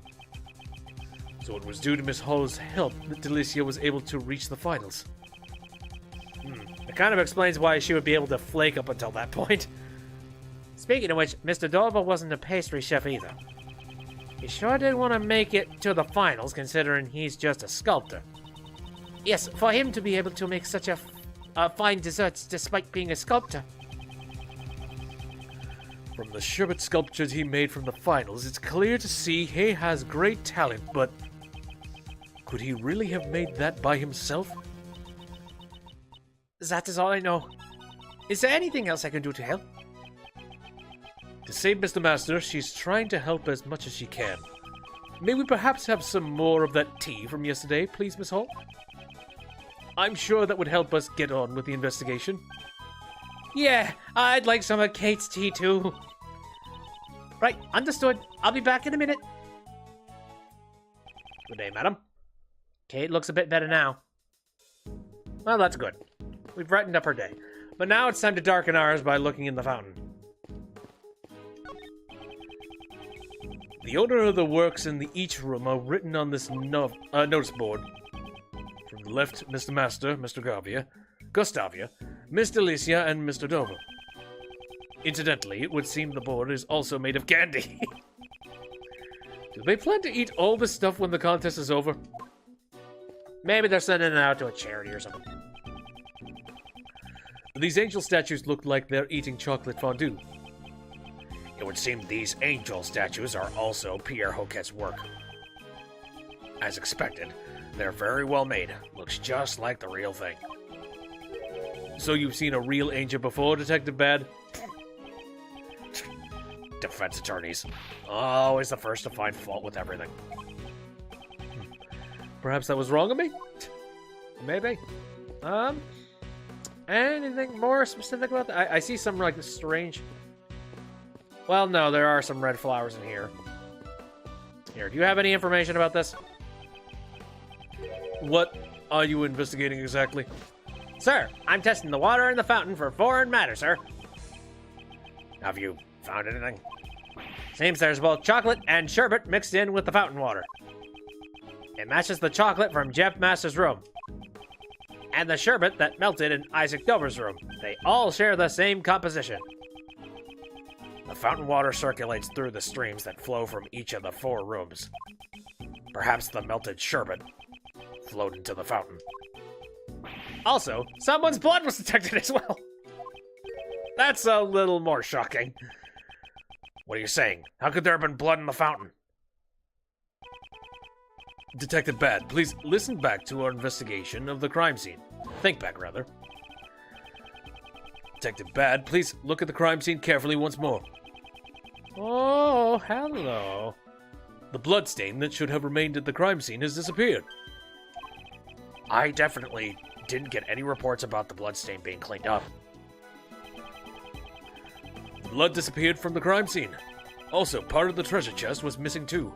So it was due to Miss Hall's help that Delicia was able to reach the finals. It kind of explains why she would be able to flake up until that point. Speaking of which, Mr. Dover wasn't a pastry chef either. He sure did want to make it to the finals, considering he's just a sculptor. Yes, for him to be able to make such a fine desserts despite being a sculptor. From the sherbet sculptures he made from the finals, it's clear to see he has great talent, but could he really have made that by himself? That is all I know. Is there anything else I can do to help? To save Mr. Master, she's trying to help as much as she can. May we perhaps have some more of that tea from yesterday, please, Miss Hall? I'm sure that would help us get on with the investigation. Yeah, I'd like some of Kate's tea too. Right, understood. I'll be back in a minute. Good day, madam. Kate looks a bit better now. Well, that's good. We've brightened up her day. But now it's time to darken ours by looking in the fountain. The order of the works in each room are written on this notice board. From the left, Mr. Master, Mr. Gustavia, Miss Delicia, and Mr. Dover. Incidentally, it would seem the board is also made of candy. Do they plan to eat all this stuff when the contest is over? Maybe they're sending it out to a charity or something. These angel statues look like they're eating chocolate fondue. It would seem these angel statues are also Pierre Hoquet's work. As expected, they're very well made. Looks just like the real thing. So you've seen a real angel before, Detective Bad? Defense attorneys. Always the first to find fault with everything. Perhaps that was wrong of me? Maybe. Anything more specific about that? I see some, like, strange... Well, no, there are some red flowers in here. Here, do you have any information about this? What are you investigating exactly? Sir, I'm testing the water in the fountain for foreign matter, sir. Have you found anything? Seems there's both chocolate and sherbet mixed in with the fountain water. It matches the chocolate from Jeff Master's room. And the sherbet that melted in Isaac Dover's room. They all share the same composition. The fountain water circulates through the streams that flow from each of the 4 rooms. Perhaps the melted sherbet flowed into the fountain. Also, someone's blood was detected as well. That's a little more shocking. What are you saying? How could there have been blood in the fountain? Detective Bad, please listen back to our investigation of the crime scene. Think back, rather. Detective Bad, please look at the crime scene carefully once more. Oh, hello. The bloodstain that should have remained at the crime scene has disappeared. I definitely didn't get any reports about the bloodstain being cleaned up. The blood disappeared from the crime scene. Also, part of the treasure chest was missing too.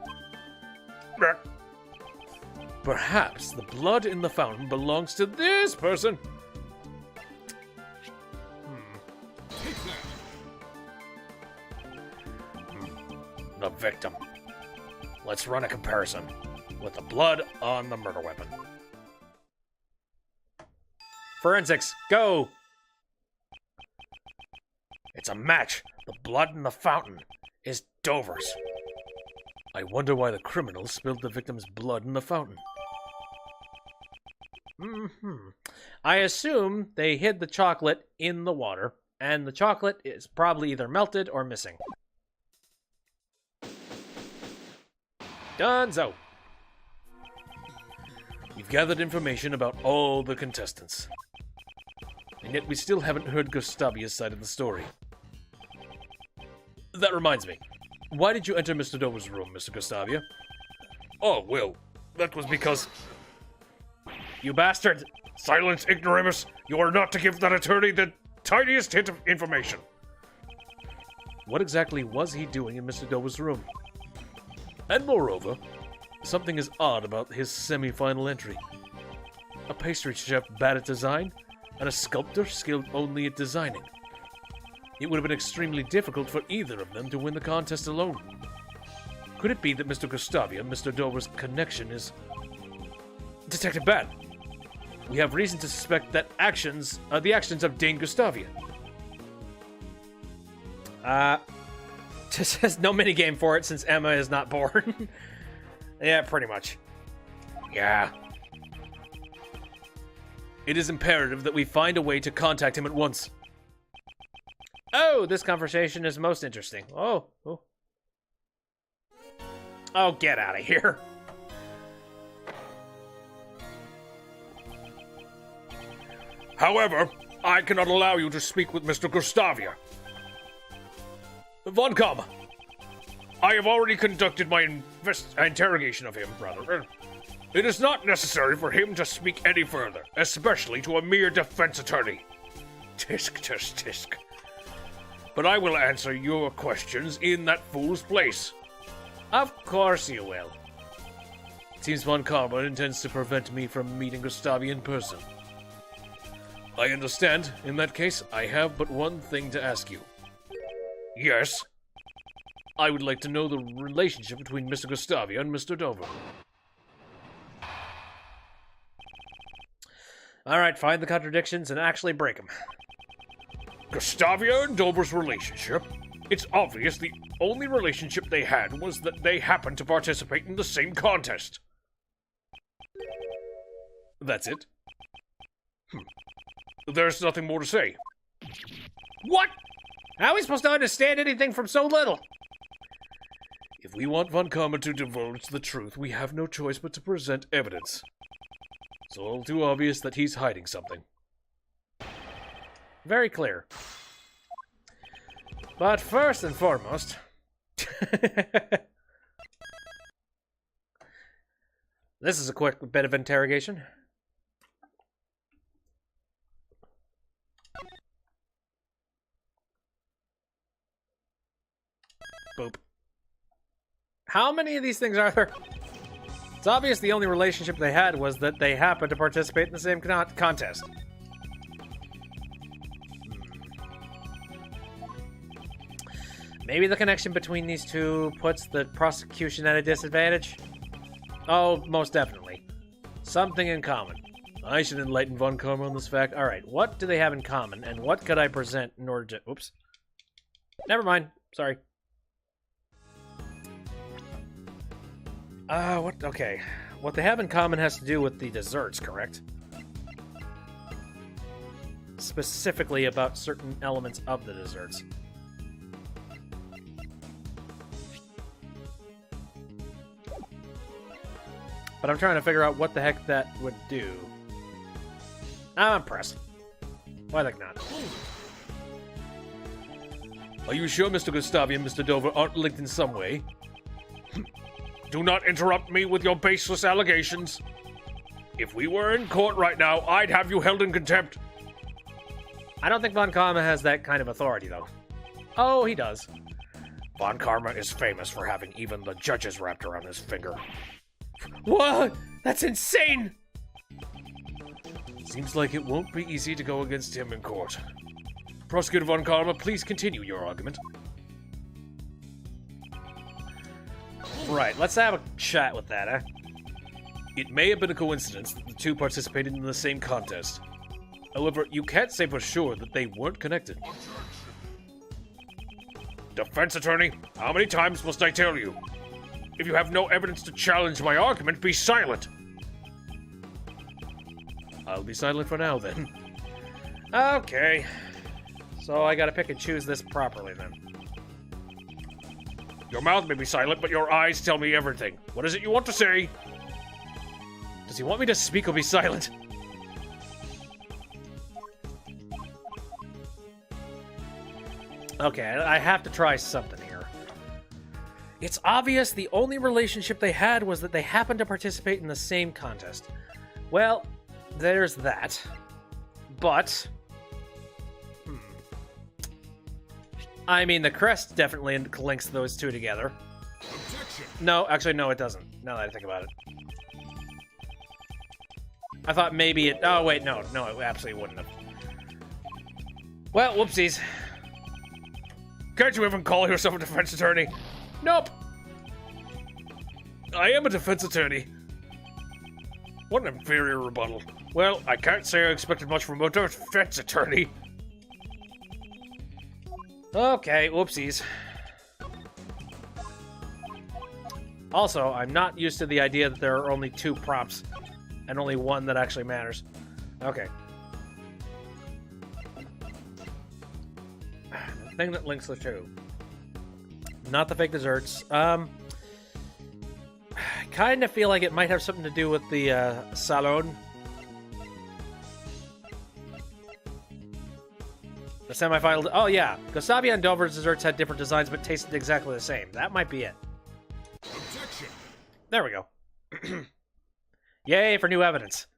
Perhaps the blood in the fountain belongs to this person. The victim. Let's run a comparison with the blood on the murder weapon. Forensics, go! It's a match. The blood in the fountain is Dover's. I wonder why the criminals spilled the victim's blood in the fountain. I assume they hid the chocolate in the water, and the chocolate is probably either melted or missing. Donezo. We've gathered information about all the contestants. And yet we still haven't heard Gustavia's side of the story. That reminds me. Why did you enter Mr. Dover's room, Mr. Gustavia? Oh, well, that was because... You bastard! Silence, ignoramus! You are not to give that attorney the tiniest hint of information. What exactly was he doing in Mr. Dover's room? And moreover, something is odd about his semi-final entry. A pastry chef bad at design, and a sculptor skilled only at designing. It would have been extremely difficult for either of them to win the contest alone. Could it be that Mr. Gustavia and Mr. Dover's connection is... Detective Bat, we have reason to suspect that the actions of Dane Gustavia. Just has no minigame for it since Emma is not born. Yeah, pretty much. Yeah. It is imperative that we find a way to contact him at once. Oh, this conversation is most interesting. Oh. Oh, get out of here. However, I cannot allow you to speak with Mr. Gustavia. Von Kamm, I have already conducted my interrogation of him, brother. It is not necessary for him to speak any further, especially to a mere defense attorney. Tisk, tisk, tisk. But I will answer your questions in that fool's place. Of course you will. It seems Von Kamm intends to prevent me from meeting Gustavia in person. I understand. In that case, I have but one thing to ask you. Yes? I would like to know the relationship between Mr. Gustavia and Mr. Dover. Alright, find the contradictions and actually break them. Gustavia and Dover's relationship? It's obvious the only relationship they had was that they happened to participate in the same contest. That's it? There's nothing more to say. What? How are we supposed to understand anything from so little? If we want Von Kamm to divulge the truth, we have no choice but to present evidence. It's all too obvious that he's hiding something. Very clear. But first and foremost... This is a quick bit of interrogation. Boop. How many of these things are there? It's obvious the only relationship they had was that they happened to participate in the same contest. Maybe the connection between these two puts the prosecution at a disadvantage? Oh, most definitely. Something in common. I should enlighten Von Kamm on this fact. Alright, what do they have in common, and what could I present in order to... Oops. Never mind. Sorry. What? Okay. What they have in common has to do with the desserts, correct? Specifically about certain elements of the desserts. But I'm trying to figure out what the heck that would do. I'm impressed. Why the heck not? Are you sure Mr. Gustavia and Mr. Dover aren't linked in some way? Do not interrupt me with your baseless allegations. If we were in court right now, I'd have you held in contempt. I don't think Von Kamm has that kind of authority, though. Oh, he does. Von Kamm is famous for having even the judges wrapped around his finger. What? That's insane! Seems like it won't be easy to go against him in court. Prosecutor Von Kamm, please continue your argument. Right, let's have a chat with that, eh? It may have been a coincidence that the two participated in the same contest. However, you can't say for sure that they weren't connected. Defense attorney, how many times must I tell you? If you have no evidence to challenge my argument, be silent. I'll be silent for now, then. Okay. So I gotta pick and choose this properly, then. Your mouth may be silent, but your eyes tell me everything. What is it you want to say? Does he want me to speak or be silent? Okay, I have to try something here. It's obvious the only relationship they had was that they happened to participate in the same contest. Well, there's that. But... I mean, the crest definitely links those two together. No, actually, no, it doesn't. Now that I think about it. I thought maybe it... Oh, wait, no, it absolutely wouldn't have. Well, whoopsies. Can't you even call yourself a defense attorney? Nope. I am a defense attorney. What an inferior rebuttal. Well, I can't say I expected much from a defense attorney. Okay, whoopsies. Also, I'm not used to the idea that there are only two props and only one that actually matters. Okay. The thing that links the two. Not the fake desserts. I kind of feel like it might have something to do with the salon. The semifinal. Oh yeah, Gustavia and Dover's desserts had different designs, but tasted exactly the same. That might be it. Objection. There we go. Yay for new evidence.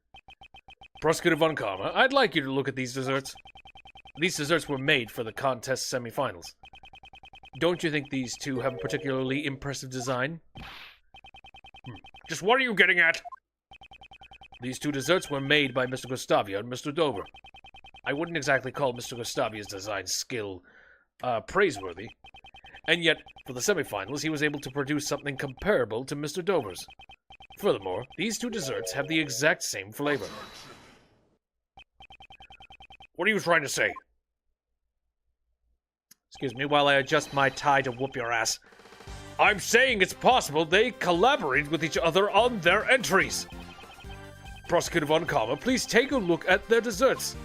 Prosecutor Von Karma, I'd like you to look at these desserts. These desserts were made for the contest semifinals. Don't you think these two have a particularly impressive design? Just what are you getting at? These two desserts were made by Mr. Gustavia and Mr. Dover. I wouldn't exactly call Mr. Gustavia's design skill praiseworthy, and yet, for the semifinals, he was able to produce something comparable to Mr. Dover's. Furthermore, these two desserts have the exact same flavor. What are you trying to say? Excuse me while I adjust my tie to whoop your ass. I'm saying it's possible they collaborated with each other on their entries. Prosecutor Von Karma, please take a look at their desserts.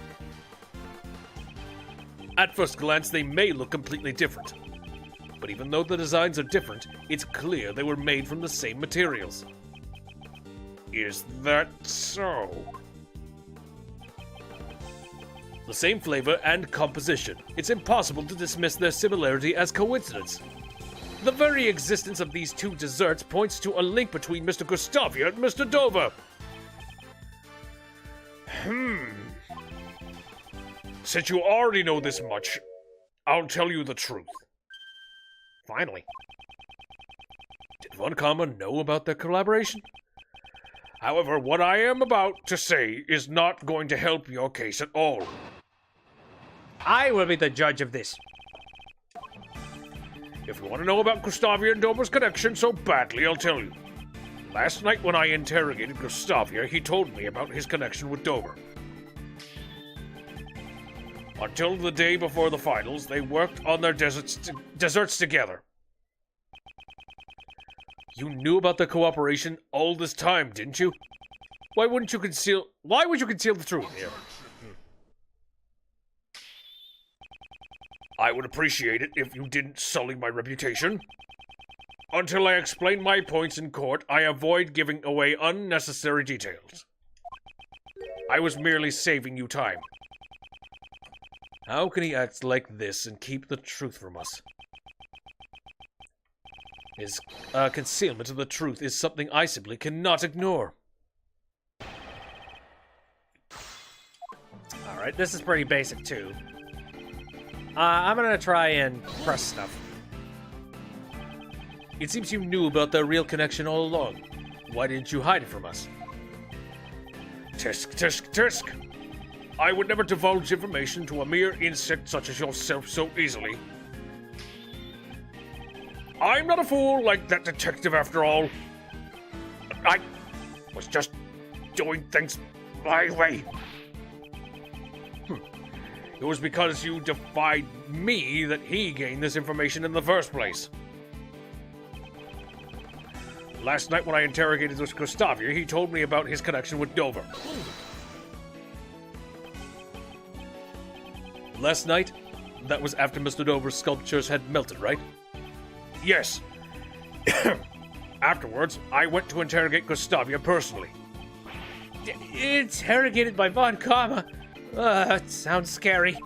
At first glance, they may look completely different. But even though the designs are different, it's clear they were made from the same materials. Is that so? The same flavor and composition. It's impossible to dismiss their similarity as coincidence. The very existence of these two desserts points to a link between Mr. Gustavia and Mr. Dover. Since you already know this much, I'll tell you the truth. Finally. Did Von Karma know about their collaboration? However, what I am about to say is not going to help your case at all. I will be the judge of this. If you want to know about Gustavia and Dover's connection so badly, I'll tell you. Last night when I interrogated Gustavia, he told me about his connection with Dover. Until the day before the finals, they worked on their desserts together. You knew about the cooperation all this time, didn't you? Why would you conceal the truth here? I would appreciate it if you didn't sully my reputation. Until I explain my points in court, I avoid giving away unnecessary details. I was merely saving you time. How can he act like this and keep the truth from us? His concealment of the truth is something I simply cannot ignore. Alright, this is pretty basic too. I'm gonna try and press stuff. It seems you knew about their real connection all along. Why didn't you hide it from us? Tisk, tisk, tisk! I would never divulge information to a mere insect such as yourself so easily. I'm not a fool like that detective after all. I was just doing things my way. It was because you defied me that he gained this information in the first place. Last night when I interrogated this Gustavia, he told me about his connection with Dover. Last night? That was after Mr. Dover's sculptures had melted, right? Yes, Afterwards, I went to interrogate Gustavia personally. Interrogated by Von Karma? It sounds scary.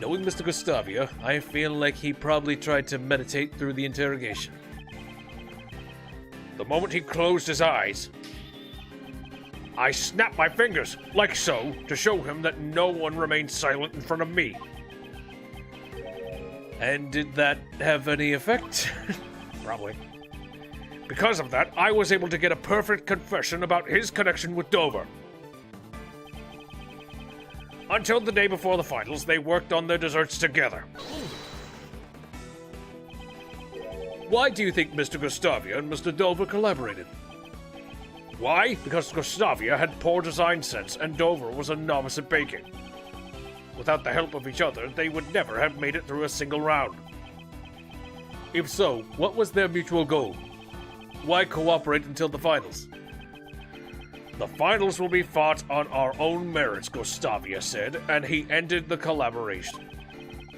Knowing Mr. Gustavia, I feel like he probably tried to meditate through the interrogation. The moment he closed his eyes, I snapped my fingers, like so, to show him that no one remained silent in front of me. And did that have any effect? Probably. Because of that, I was able to get a perfect confession about his connection with Dover. Until the day before the finals, they worked on their desserts together. Why do you think Mr. Gustavia and Mr. Dover collaborated? Why? Because Gustavia had poor design sense and Dover was a novice at baking. Without the help of each other, they would never have made it through a single round. If so, what was their mutual goal? Why cooperate until the finals? The finals will be fought on our own merits, Gustavia said, and he ended the collaboration.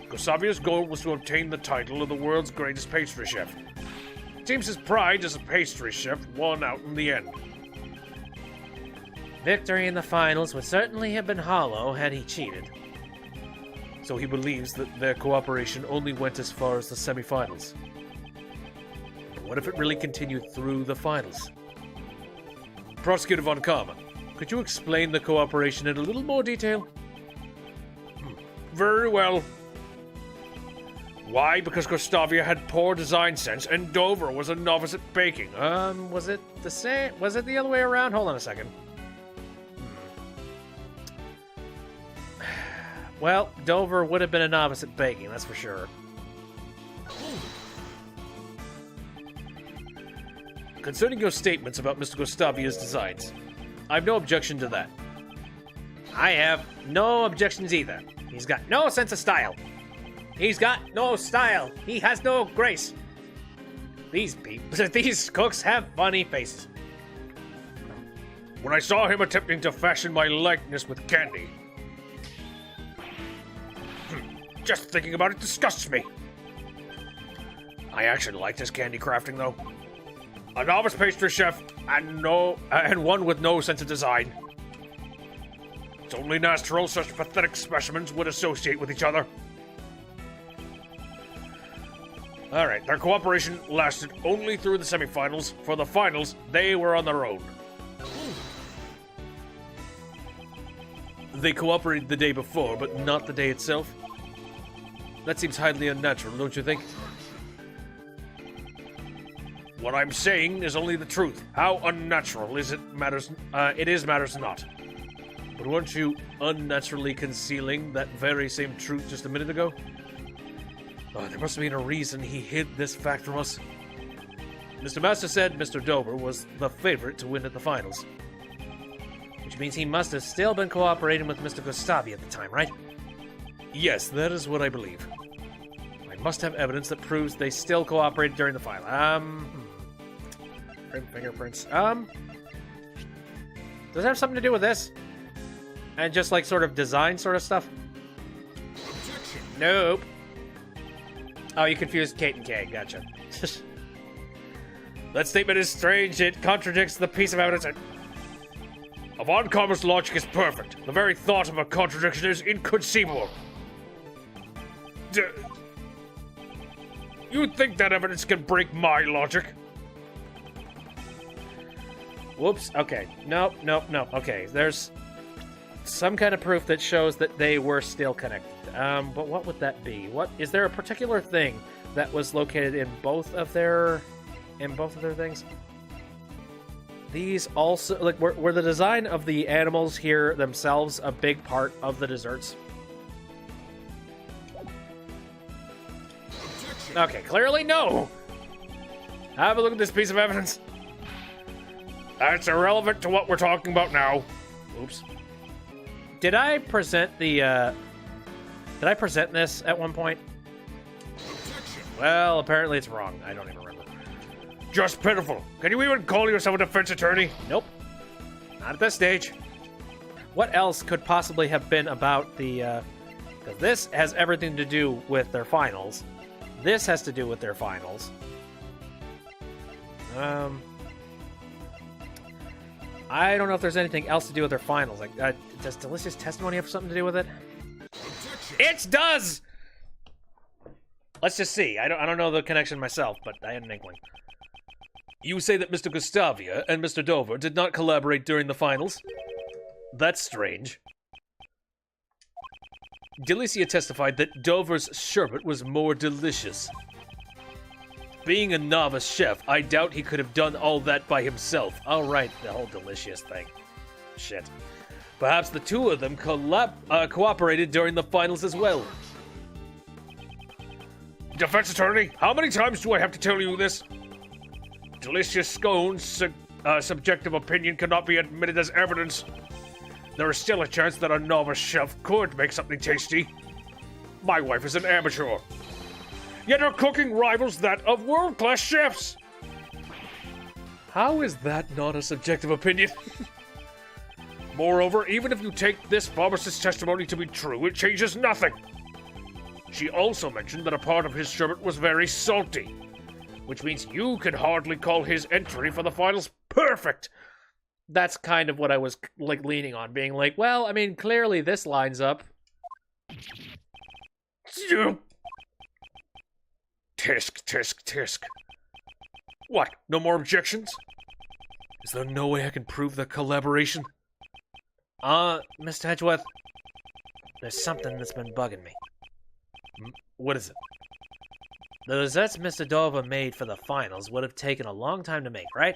Gustavia's goal was to obtain the title of the world's greatest pastry chef. Seems his pride as a pastry chef won out in the end. Victory in the finals would certainly have been hollow had he cheated. So he believes that their cooperation only went as far as the semifinals. But what if it really continued through the finals? Prosecutor Von Karma, could you explain the cooperation in a little more detail? Very well. Why? Because Gustavia had poor design sense and Dover was a novice at baking. Was it the same? Was it the other way around? Hold on a second. Well, Dover would have been a novice at baking, that's for sure. Concerning your statements about Mr. Gustavia's designs, I have no objection to that. I have no objections either. He's got no sense of style. He's got no style. He has no grace. These cooks have funny faces. When I saw him attempting to fashion my likeness with candy, just thinking about it disgusts me. I actually like this candy crafting, though. A novice pastry chef and one with no sense of design. It's only natural such pathetic specimens would associate with each other. Alright, their cooperation lasted only through the semifinals. For the finals, they were on their own. They cooperated the day before, but not the day itself? That seems highly unnatural, don't you think? What I'm saying is only the truth. How unnatural is it matters not. But weren't you unnaturally concealing that very same truth just a minute ago? Oh, there must have been a reason he hid this fact from us. Mr. Master said Mr. Dover was the favorite to win at the finals. Which means he must have still been cooperating with Mr. Gustavi at the time, right? Yes, that is what I believe. I must have evidence that proves they still cooperated during the final. Fingerprints. Does it have something to do with this? And just like sort of design sort of stuff? Nope. Oh, you confused Kate and Kay. Gotcha. That statement is strange. It contradicts the piece of evidence. Von Karma's logic is perfect. The very thought of a contradiction is inconceivable. You think that evidence can break my logic? Whoops. Okay. Nope. Okay. There's some kind of proof that shows that they were still connected. But what would that be? What is there a particular thing that was located in both of their things? These also like were the design of the animals here themselves a big part of the desserts? Okay, clearly no. Have a look at this piece of evidence. That's irrelevant to what we're talking about now. Oops. Did I present this at one point? Well, apparently it's wrong. I don't even remember. Just pitiful. Can you even call yourself a defense attorney? Nope. Not at this stage. What else could possibly have been about the... Because this has everything to do with their finals. This has to do with their finals. I don't know if there's anything else to do with their finals. Like, does Delicious Testimony have something to do with it? It does! Let's just see. I don't know the connection myself, but I had an inkling. You say that Mr. Gustavia and Mr. Dover did not collaborate during the finals? That's strange. Delicia testified that Dover's sherbet was more delicious. Being a novice chef, I doubt he could have done all that by himself. Oh, right, the whole Delicious thing. Shit. Perhaps the two of them cooperated during the finals as well. Defense attorney, how many times do I have to tell you this? Delicious Scone's subjective opinion cannot be admitted as evidence. There is still a chance that a novice chef could make something tasty. My wife is an amateur. Yet her cooking rivals that of world-class chefs. How is that not a subjective opinion? Moreover, even if you take this pharmacist's testimony to be true, it changes nothing. She also mentioned that a part of his sherbet was very salty, which means you could hardly call his entry for the finals perfect. That's kind of what I was, like, leaning on, being like, well, I mean, clearly this lines up. Tisk, tisk, tisk. What, no more objections? Is there no way I can prove the collaboration? Mr. Hedgeworth, there's something that's been bugging me. What is it? The desserts Mr. Dover made for the finals would have taken a long time to make, right?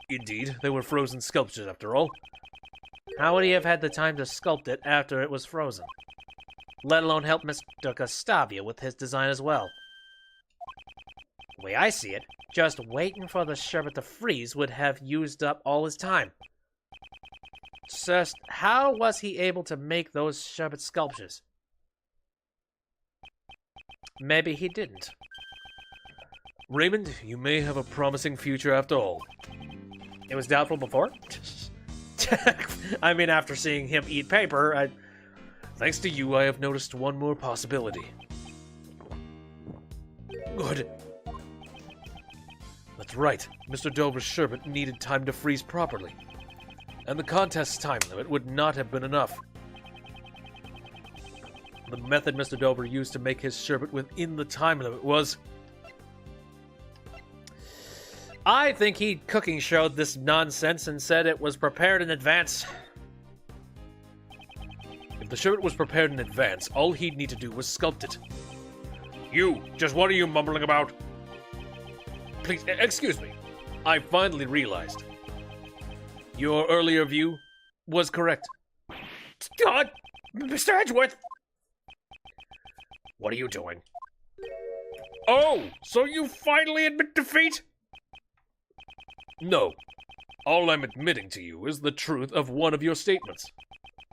Indeed, they were frozen sculptures after all. How would he have had the time to sculpt it after it was frozen? Let alone help Mr. Gustavia with his design as well. The way I see it, just waiting for the sherbet to freeze would have used up all his time. Just how was he able to make those sherbet sculptures? Maybe he didn't. Raymond, you may have a promising future after all. It was doubtful before? I mean, after seeing him eat paper, Thanks to you, I have noticed one more possibility. Good. That's right. Mr. Dover's sherbet needed time to freeze properly. And the contest's time limit would not have been enough. The method Mr. Dover used to make his sherbet within the time limit was... I think he cooking showed this nonsense and said it was prepared in advance. If the sherbet was prepared in advance, all he'd need to do was sculpt it. You, just what are you mumbling about? Please, excuse me. I finally realized. Your earlier view was correct. God, Mr. Edgeworth! What are you doing? Oh, so you finally admit defeat? No. All I'm admitting to you is the truth of one of your statements.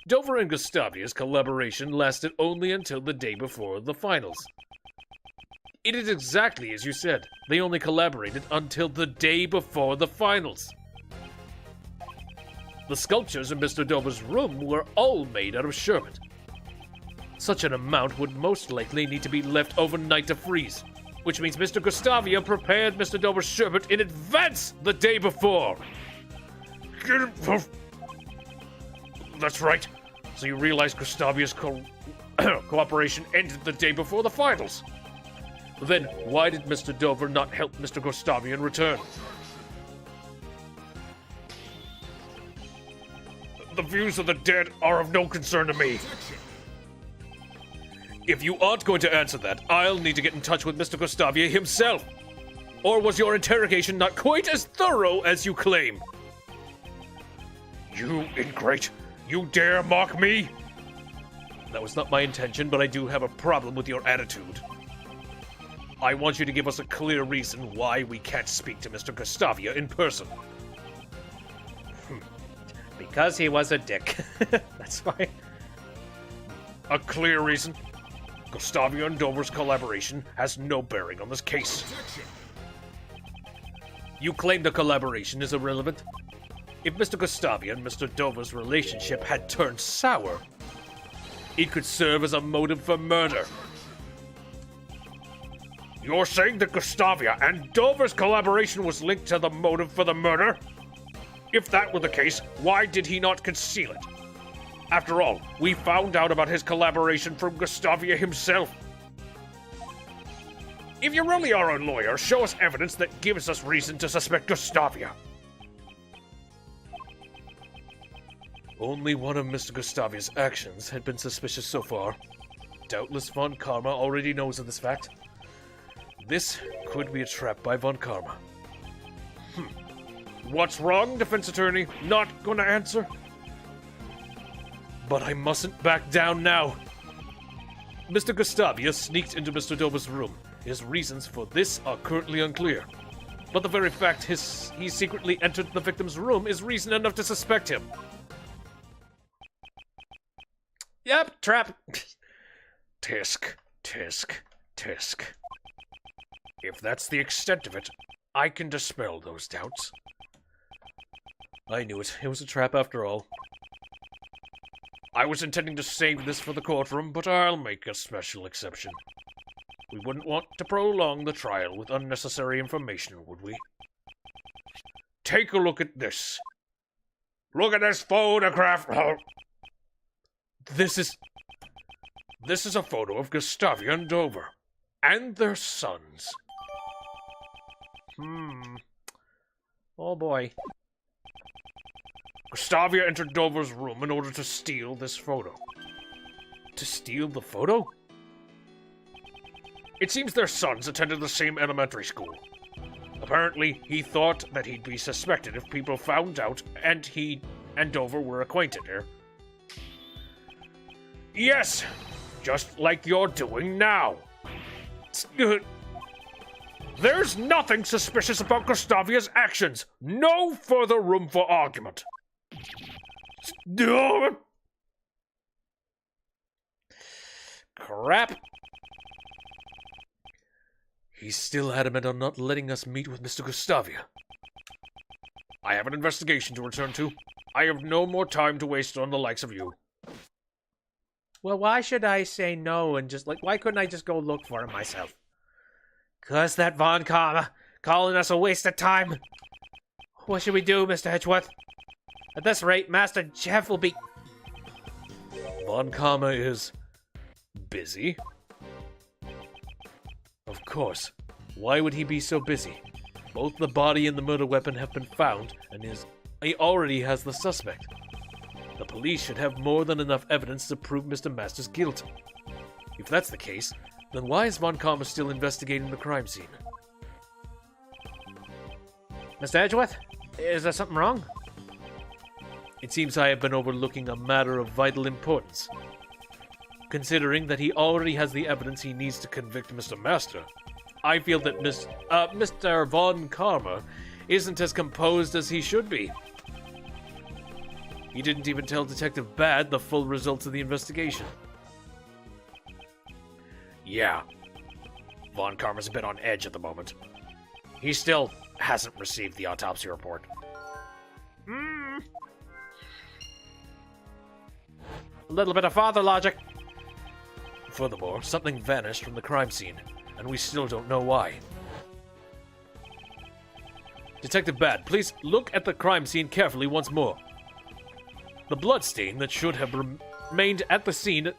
Dover and Gustavia's collaboration lasted only until the day before the finals. It is exactly as you said. They only collaborated until the day before the finals. The sculptures in Mr. Dover's room were all made out of sherbet. Such an amount would most likely need to be left overnight to freeze, which means Mr. Gustavia prepared Mr. Dover's sherbet in advance the day before. That's right. So you realize Gustavia's cooperation ended the day before the finals. Then why did Mr. Dover not help Mr. Gustavia in return? The views of the dead are of no concern to me. If you aren't going to answer that, I'll need to get in touch with Mr. Gustavia himself. Or was your interrogation not quite as thorough as you claim? You ingrate! You dare mock me? That was not my intention, but I do have a problem with your attitude. I want you to give us a clear reason why we can't speak to Mr. Gustavia in person. Because he was a dick. That's why. A clear reason? Gustavia and Dover's collaboration has no bearing on this case. You claim the collaboration is irrelevant? If Mr. Gustavia and Mr. Dover's relationship had turned sour, it could serve as a motive for murder. You're saying that Gustavia and Dover's collaboration was linked to the motive for the murder? If that were the case, why did he not conceal it? After all, we found out about his collaboration from Gustavia himself. If you really are a lawyer, show us evidence that gives us reason to suspect Gustavia. Only one of Mr. Gustavia's actions had been suspicious so far. Doubtless Von Karma already knows of this fact. This could be a trap by Von Karma. What's wrong, defense attorney? Not gonna answer? But I mustn't back down now. Mr. Gustavia sneaked into Mr. Dover's room. His reasons for this are currently unclear. But the very fact he secretly entered the victim's room is reason enough to suspect him. Yep, trap. Tisk, tisk, tisk. If that's the extent of it, I can dispel those doubts. I knew it. It was a trap after all. I was intending to save this for the courtroom, but I'll make a special exception. We wouldn't want to prolong the trial with unnecessary information, would we? Take a look at this. Look at this photograph. This is a photo of Gustavia and Dover, and their sons. Oh boy. Gustavia entered Dover's room in order to steal this photo. To steal the photo? It seems their sons attended the same elementary school. Apparently, he thought that he'd be suspected if people found out and he and Dover were acquainted here. Yes, just like you're doing now. There's nothing suspicious about Gustavia's actions. No further room for argument. Crap. He's still adamant on not letting us meet with Mr. Gustavia. I have an investigation to return to. I have no more time to waste on the likes of you. Well, why should I say no and just, why couldn't I just go look for him myself? Curse that Von Karma, calling us a waste of time. What should we do, Mr. Hedgeworth? At this rate, Master Jeff will be... Von Karma is... busy? Of course. Why would he be so busy? Both the body and the murder weapon have been found, and he already has the suspect. The police should have more than enough evidence to prove Mr. Master's guilt. If that's the case, then why is Von Karma still investigating the crime scene? Mr. Edgeworth, is there something wrong? It seems I have been overlooking a matter of vital importance. Considering that he already has the evidence he needs to convict Mr. Master, I feel that Mr. Von Karma isn't as composed as he should be. He didn't even tell Detective Bad the full results of the investigation. Yeah. Von Karma's a bit on edge at the moment. He still hasn't received the autopsy report. A little bit of father logic. Furthermore, something vanished from the crime scene, and we still don't know why. Detective Bad, please look at the crime scene carefully once more. The bloodstain that should have remained at the scene...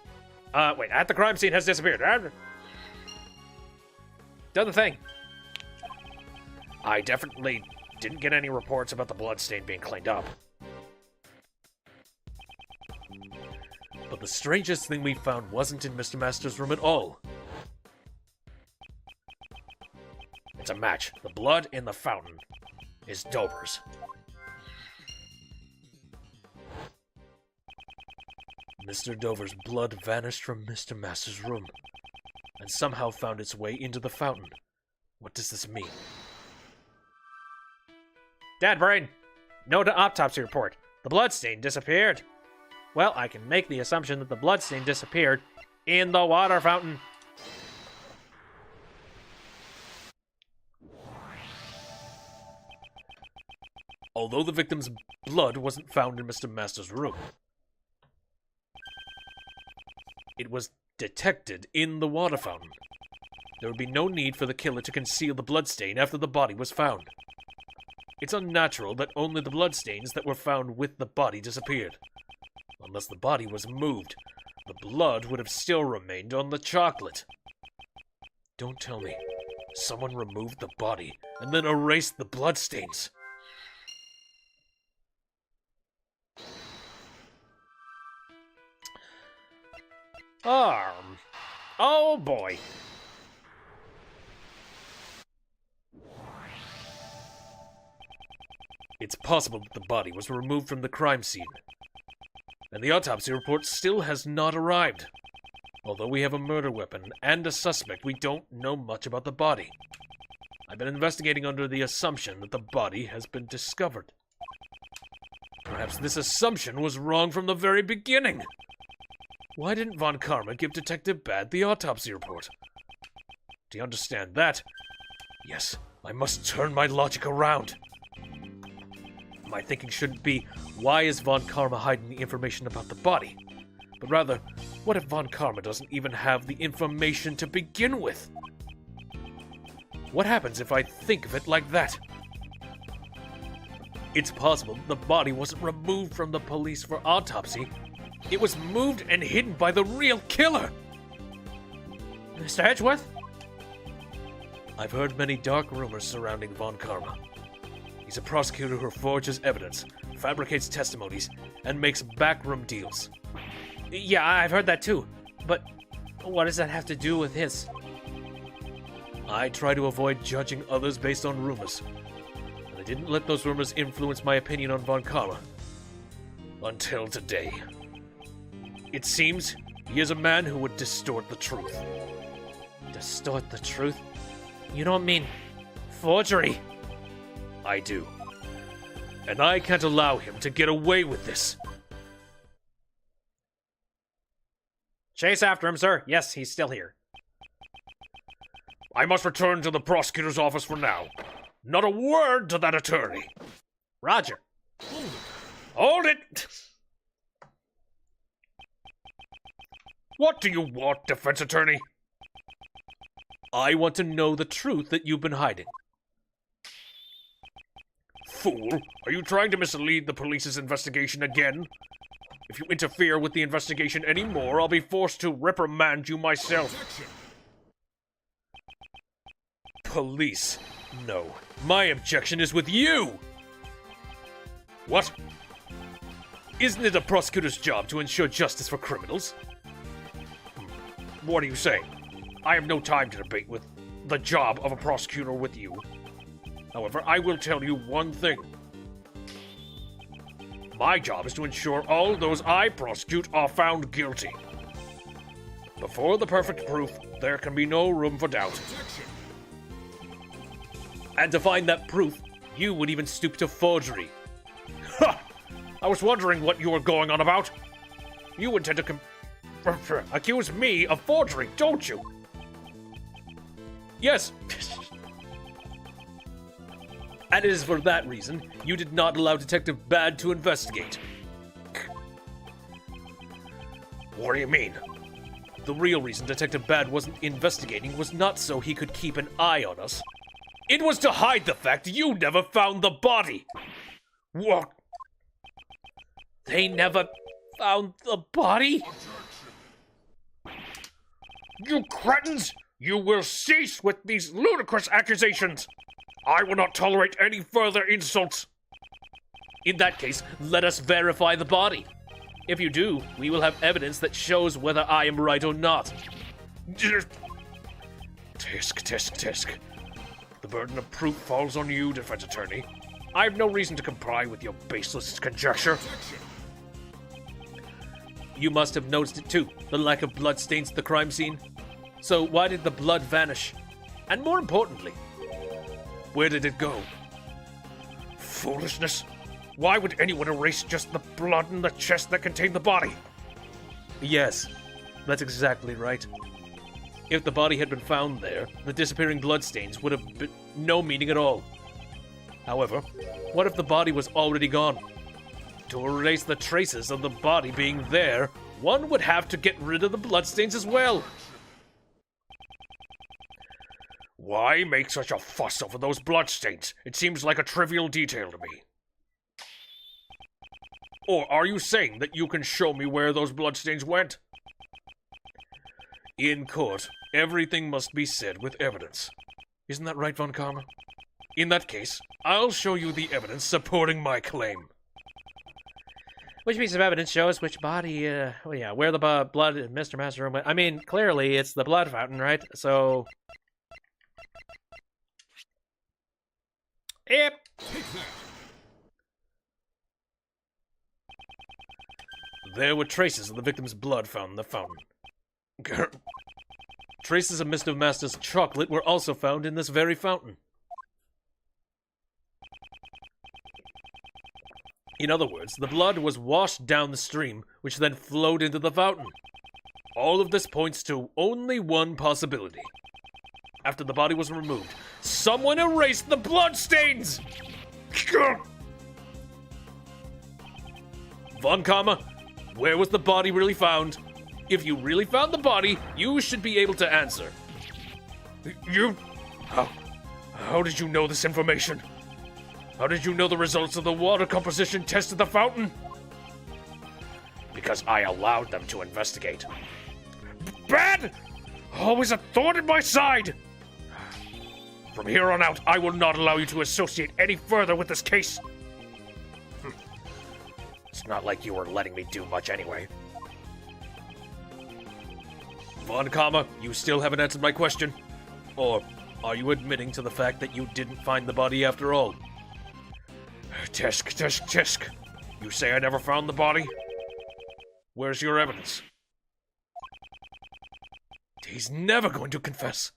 at the crime scene has disappeared. Done the thing. I definitely didn't get any reports about the bloodstain being cleaned up. But the strangest thing we found wasn't in Mr. Master's room at all. It's a match. The blood in the fountain is Dover's. Mr. Dover's blood vanished from Mr. Master's room, and somehow found its way into the fountain. What does this mean? Dad brain. No to autopsy report. The bloodstain disappeared. Well, I can make the assumption that the bloodstain disappeared in the water fountain. Although the victim's blood wasn't found in Mr. Master's room, it was detected in the water fountain. there would be no need for the killer to conceal the bloodstain after the body was found. It's unnatural that only the bloodstains that were found with the body disappeared. Unless the body was moved, the blood would have still remained on the chocolate. Don't tell me someone removed the body and then erased the bloodstains. Oh boy. It's possible that the body was removed from the crime scene, and the autopsy report still has not arrived. Although we have a murder weapon and a suspect, we don't know much about the body. I've been investigating under the assumption that the body has been discovered. Perhaps this assumption was wrong from the very beginning. Why didn't Von Karma give Detective Bad the autopsy report? Do you understand that? Yes, I must turn my logic around. My thinking shouldn't be, why is Von Karma hiding the information about the body? But rather, what if Von Karma doesn't even have the information to begin with? What happens if I think of it like that? It's possible the body wasn't removed from the police for autopsy. It was moved and hidden by the real killer! Mr. Edgeworth? I've heard many dark rumors surrounding Von Karma. He's a prosecutor who forges evidence, fabricates testimonies, and makes backroom deals. Yeah, I've heard that too. But what does that have to do with his? I try to avoid judging others based on rumors, and I didn't let those rumors influence my opinion on Von Karma. Until today. It seems he is a man who would distort the truth. Distort the truth? You don't mean forgery? I do. And I can't allow him to get away with this. Chase after him, sir. Yes, he's still here. I must return to the prosecutor's office for now. Not a word to that attorney. Roger. Hold it! What do you want, defense attorney? I want to know the truth that you've been hiding. Fool, are you trying to mislead the police's investigation again? If you interfere with the investigation anymore, I'll be forced to reprimand you myself. Police? No. My objection is with you! What? Isn't it a prosecutor's job to ensure justice for criminals? What are you saying? I have no time to debate with the job of a prosecutor with you. However, I will tell you one thing. My job is to ensure all those I prosecute are found guilty. Before the perfect proof, there can be no room for doubt. And to find that proof, you would even stoop to forgery. Ha! I was wondering what you were going on about. You intend to accuse me of forgery, don't you? Yes. And it is for that reason you did not allow Detective Bad to investigate. What do you mean? The real reason Detective Bad wasn't investigating was not so he could keep an eye on us. It was to hide the fact you never found the body. What? They never found the body? You cretins! You will cease with these ludicrous accusations! I will not tolerate any further insults! In that case, let us verify the body. If you do, we will have evidence that shows whether I am right or not. Tisk, tisk, tisk. The burden of proof falls on you, defense attorney. I have no reason to comply with your baseless conjecture. You must have noticed it too, the lack of bloodstains at the crime scene. So why did the blood vanish? And more importantly, where did it go? Foolishness. Why would anyone erase just the blood in the chest that contained the body? Yes, that's exactly right. If the body had been found there, the disappearing bloodstains would have been no meaning at all. However, what if the body was already gone? To erase the traces of the body being there, one would have to get rid of the bloodstains as well. Why make such a fuss over those bloodstains? It seems like a trivial detail to me. Or are you saying that you can show me where those bloodstains went? In court, everything must be said with evidence. Isn't that right, Von Karma? In that case, I'll show you the evidence supporting my claim. Which piece of evidence shows which body, where the blood in Mr. Master Room went? I mean, clearly it's the blood fountain, right? So... Yep. There were traces of the victim's blood found in the fountain. Traces of Mr. Master's chocolate were also found in this very fountain. In other words, the blood was washed down the stream, which then flowed into the fountain. All of this points to only one possibility. After the body was removed, someone erased the bloodstains! Von Karma, where was the body really found? If you really found the body, you should be able to answer. You... How did you know this information? How did you know the results of the water composition test at the fountain? Because I allowed them to investigate. Bad! Always a thorn in my side! From here on out, I will not allow you to associate any further with this case. It's not like you were letting me do much anyway. Von Karma, you still haven't answered my question? Or are you admitting to the fact that you didn't find the body after all? Tisk. You say I never found the body? Where's your evidence? He's never going to confess.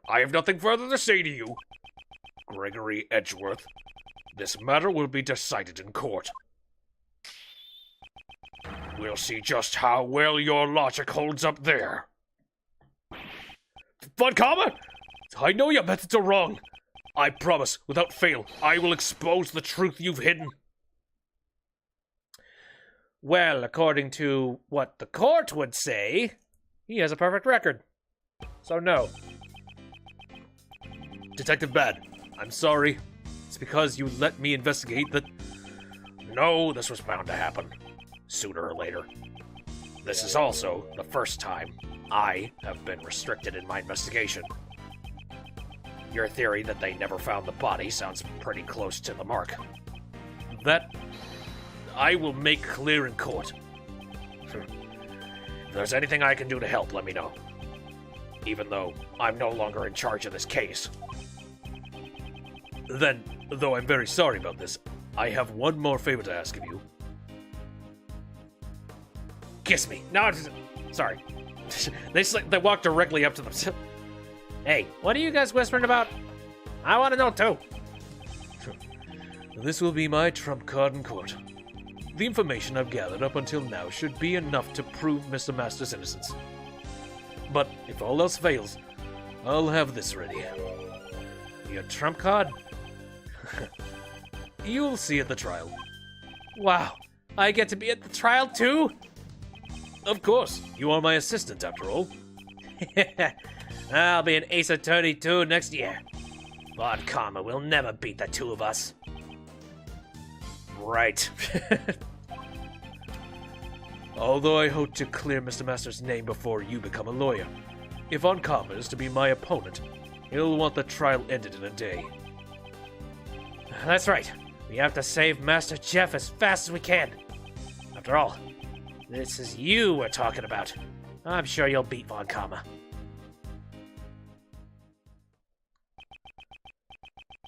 I have nothing further to say to you. Gregory Edgeworth, this matter will be decided in court. We'll see just how well your logic holds up there. Von Karma, I know your methods are wrong. I promise, without fail, I will expose the truth you've hidden. Well, according to what the court would say, he has a perfect record. So no. Detective Bad, I'm sorry. It's because you let me investigate that... No, this was bound to happen. Sooner or later. This is also the first time I have been restricted in my investigation. Your theory that they never found the body sounds pretty close to the mark. That I will make clear in court. If there's anything I can do to help, let me know. Even though I'm no longer in charge of this case. Then, though I'm very sorry about this, I have one more favor to ask of you. Kiss me. No, sorry. They walk directly up to them. Hey, what are you guys whispering about? I want to know too. This will be my trump card in court. The information I've gathered up until now should be enough to prove Mr. Master's innocence. But if all else fails, I'll have this ready. Your trump card? You'll see at the trial. Wow, I get to be at the trial too? Of course, you are my assistant after all. I'll be an ace attorney too next year. Von Karma will never beat the two of us. Right. Although I hope to clear Mr. Master's name before you become a lawyer, if Von Karma is to be my opponent, he'll want the trial ended in a day. That's right. We have to save Master Jeff as fast as we can. After all, this is you we're talking about. I'm sure you'll beat Von Karma.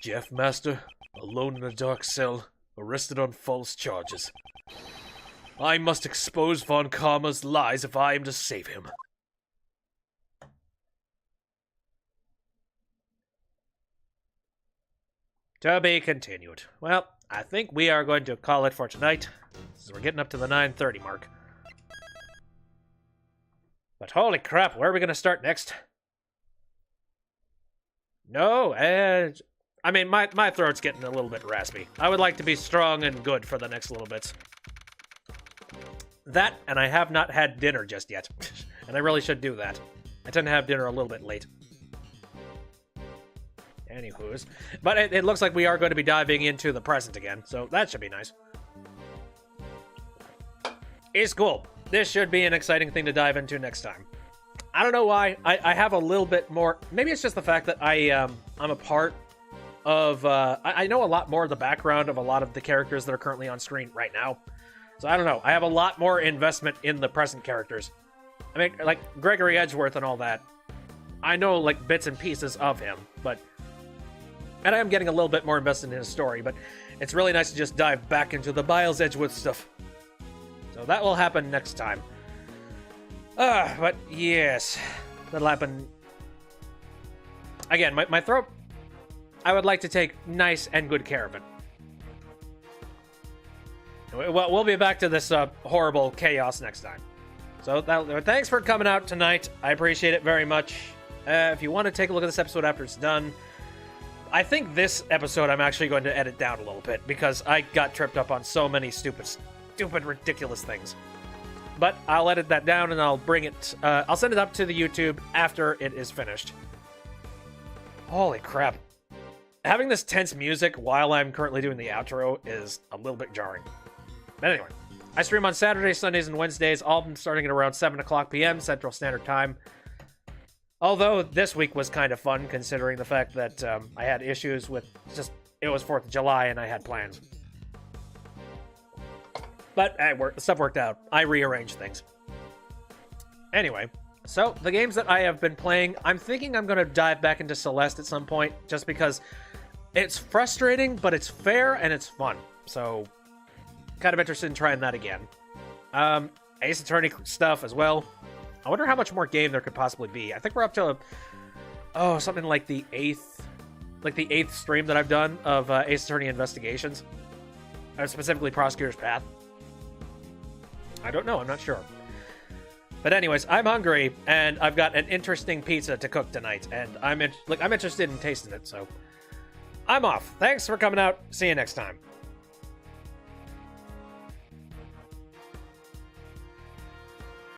Jeff Master, alone in a dark cell, arrested on false charges. I must expose Von Karma's lies if I am to save him. To be continued. Well, I think we are going to call it for tonight, since we're getting up to the 9:30 mark. But holy crap, where are we going to start next? No, I mean, my throat's getting a little bit raspy. I would like to be strong and good for the next little bits. That, and I have not had dinner just yet. And I really should do that. I tend to have dinner a little bit late. Anywho's. But it looks like we are going to be diving into the present again, so that should be nice. It's cool. This should be an exciting thing to dive into next time. I don't know why. I have a little bit more... Maybe it's just the fact that I'm a part of... I know a lot more of the background of a lot of the characters that are currently on screen right now. So I don't know. I have a lot more investment in the present characters. I mean, like, Gregory Edgeworth and all that. I know, like, bits and pieces of him, but... And I am getting a little bit more invested in his story, but it's really nice to just dive back into the Biles Edgeworth stuff. So that will happen next time. But yes, that'll happen. Again, my throat, I would like to take nice and good care of it. We'll be back to this horrible chaos next time. So thanks for coming out tonight. I appreciate it very much. If you want to take a look at this episode after it's done, I think this episode I'm actually going to edit down a little bit because I got tripped up on so many stupid, ridiculous things. But I'll edit that down and I'll bring it, I'll send it up to the YouTube after it is finished. Holy crap. Having this tense music while I'm currently doing the outro is a little bit jarring. But anyway, I stream on Saturdays, Sundays, and Wednesdays, all starting at around 7 o'clock p.m. Central Standard Time. Although this week was kind of fun considering the fact that I had issues with just, it was 4th of July and I had plans. But stuff worked out. I rearranged things. Anyway, so the games that I have been playing, I'm thinking I'm going to dive back into Celeste at some point, just because it's frustrating, but it's fair and it's fun. So, kind of interested in trying that again. Ace Attorney stuff as well. I wonder how much more game there could possibly be. I think we're up to, something like the 8th stream that I've done of Ace Attorney Investigations. Specifically Prosecutor's Path. I don't know, I'm not sure. But anyways, I'm hungry, and I've got an interesting pizza to cook tonight, and I'm interested in tasting it, so I'm off. Thanks for coming out. See you next time.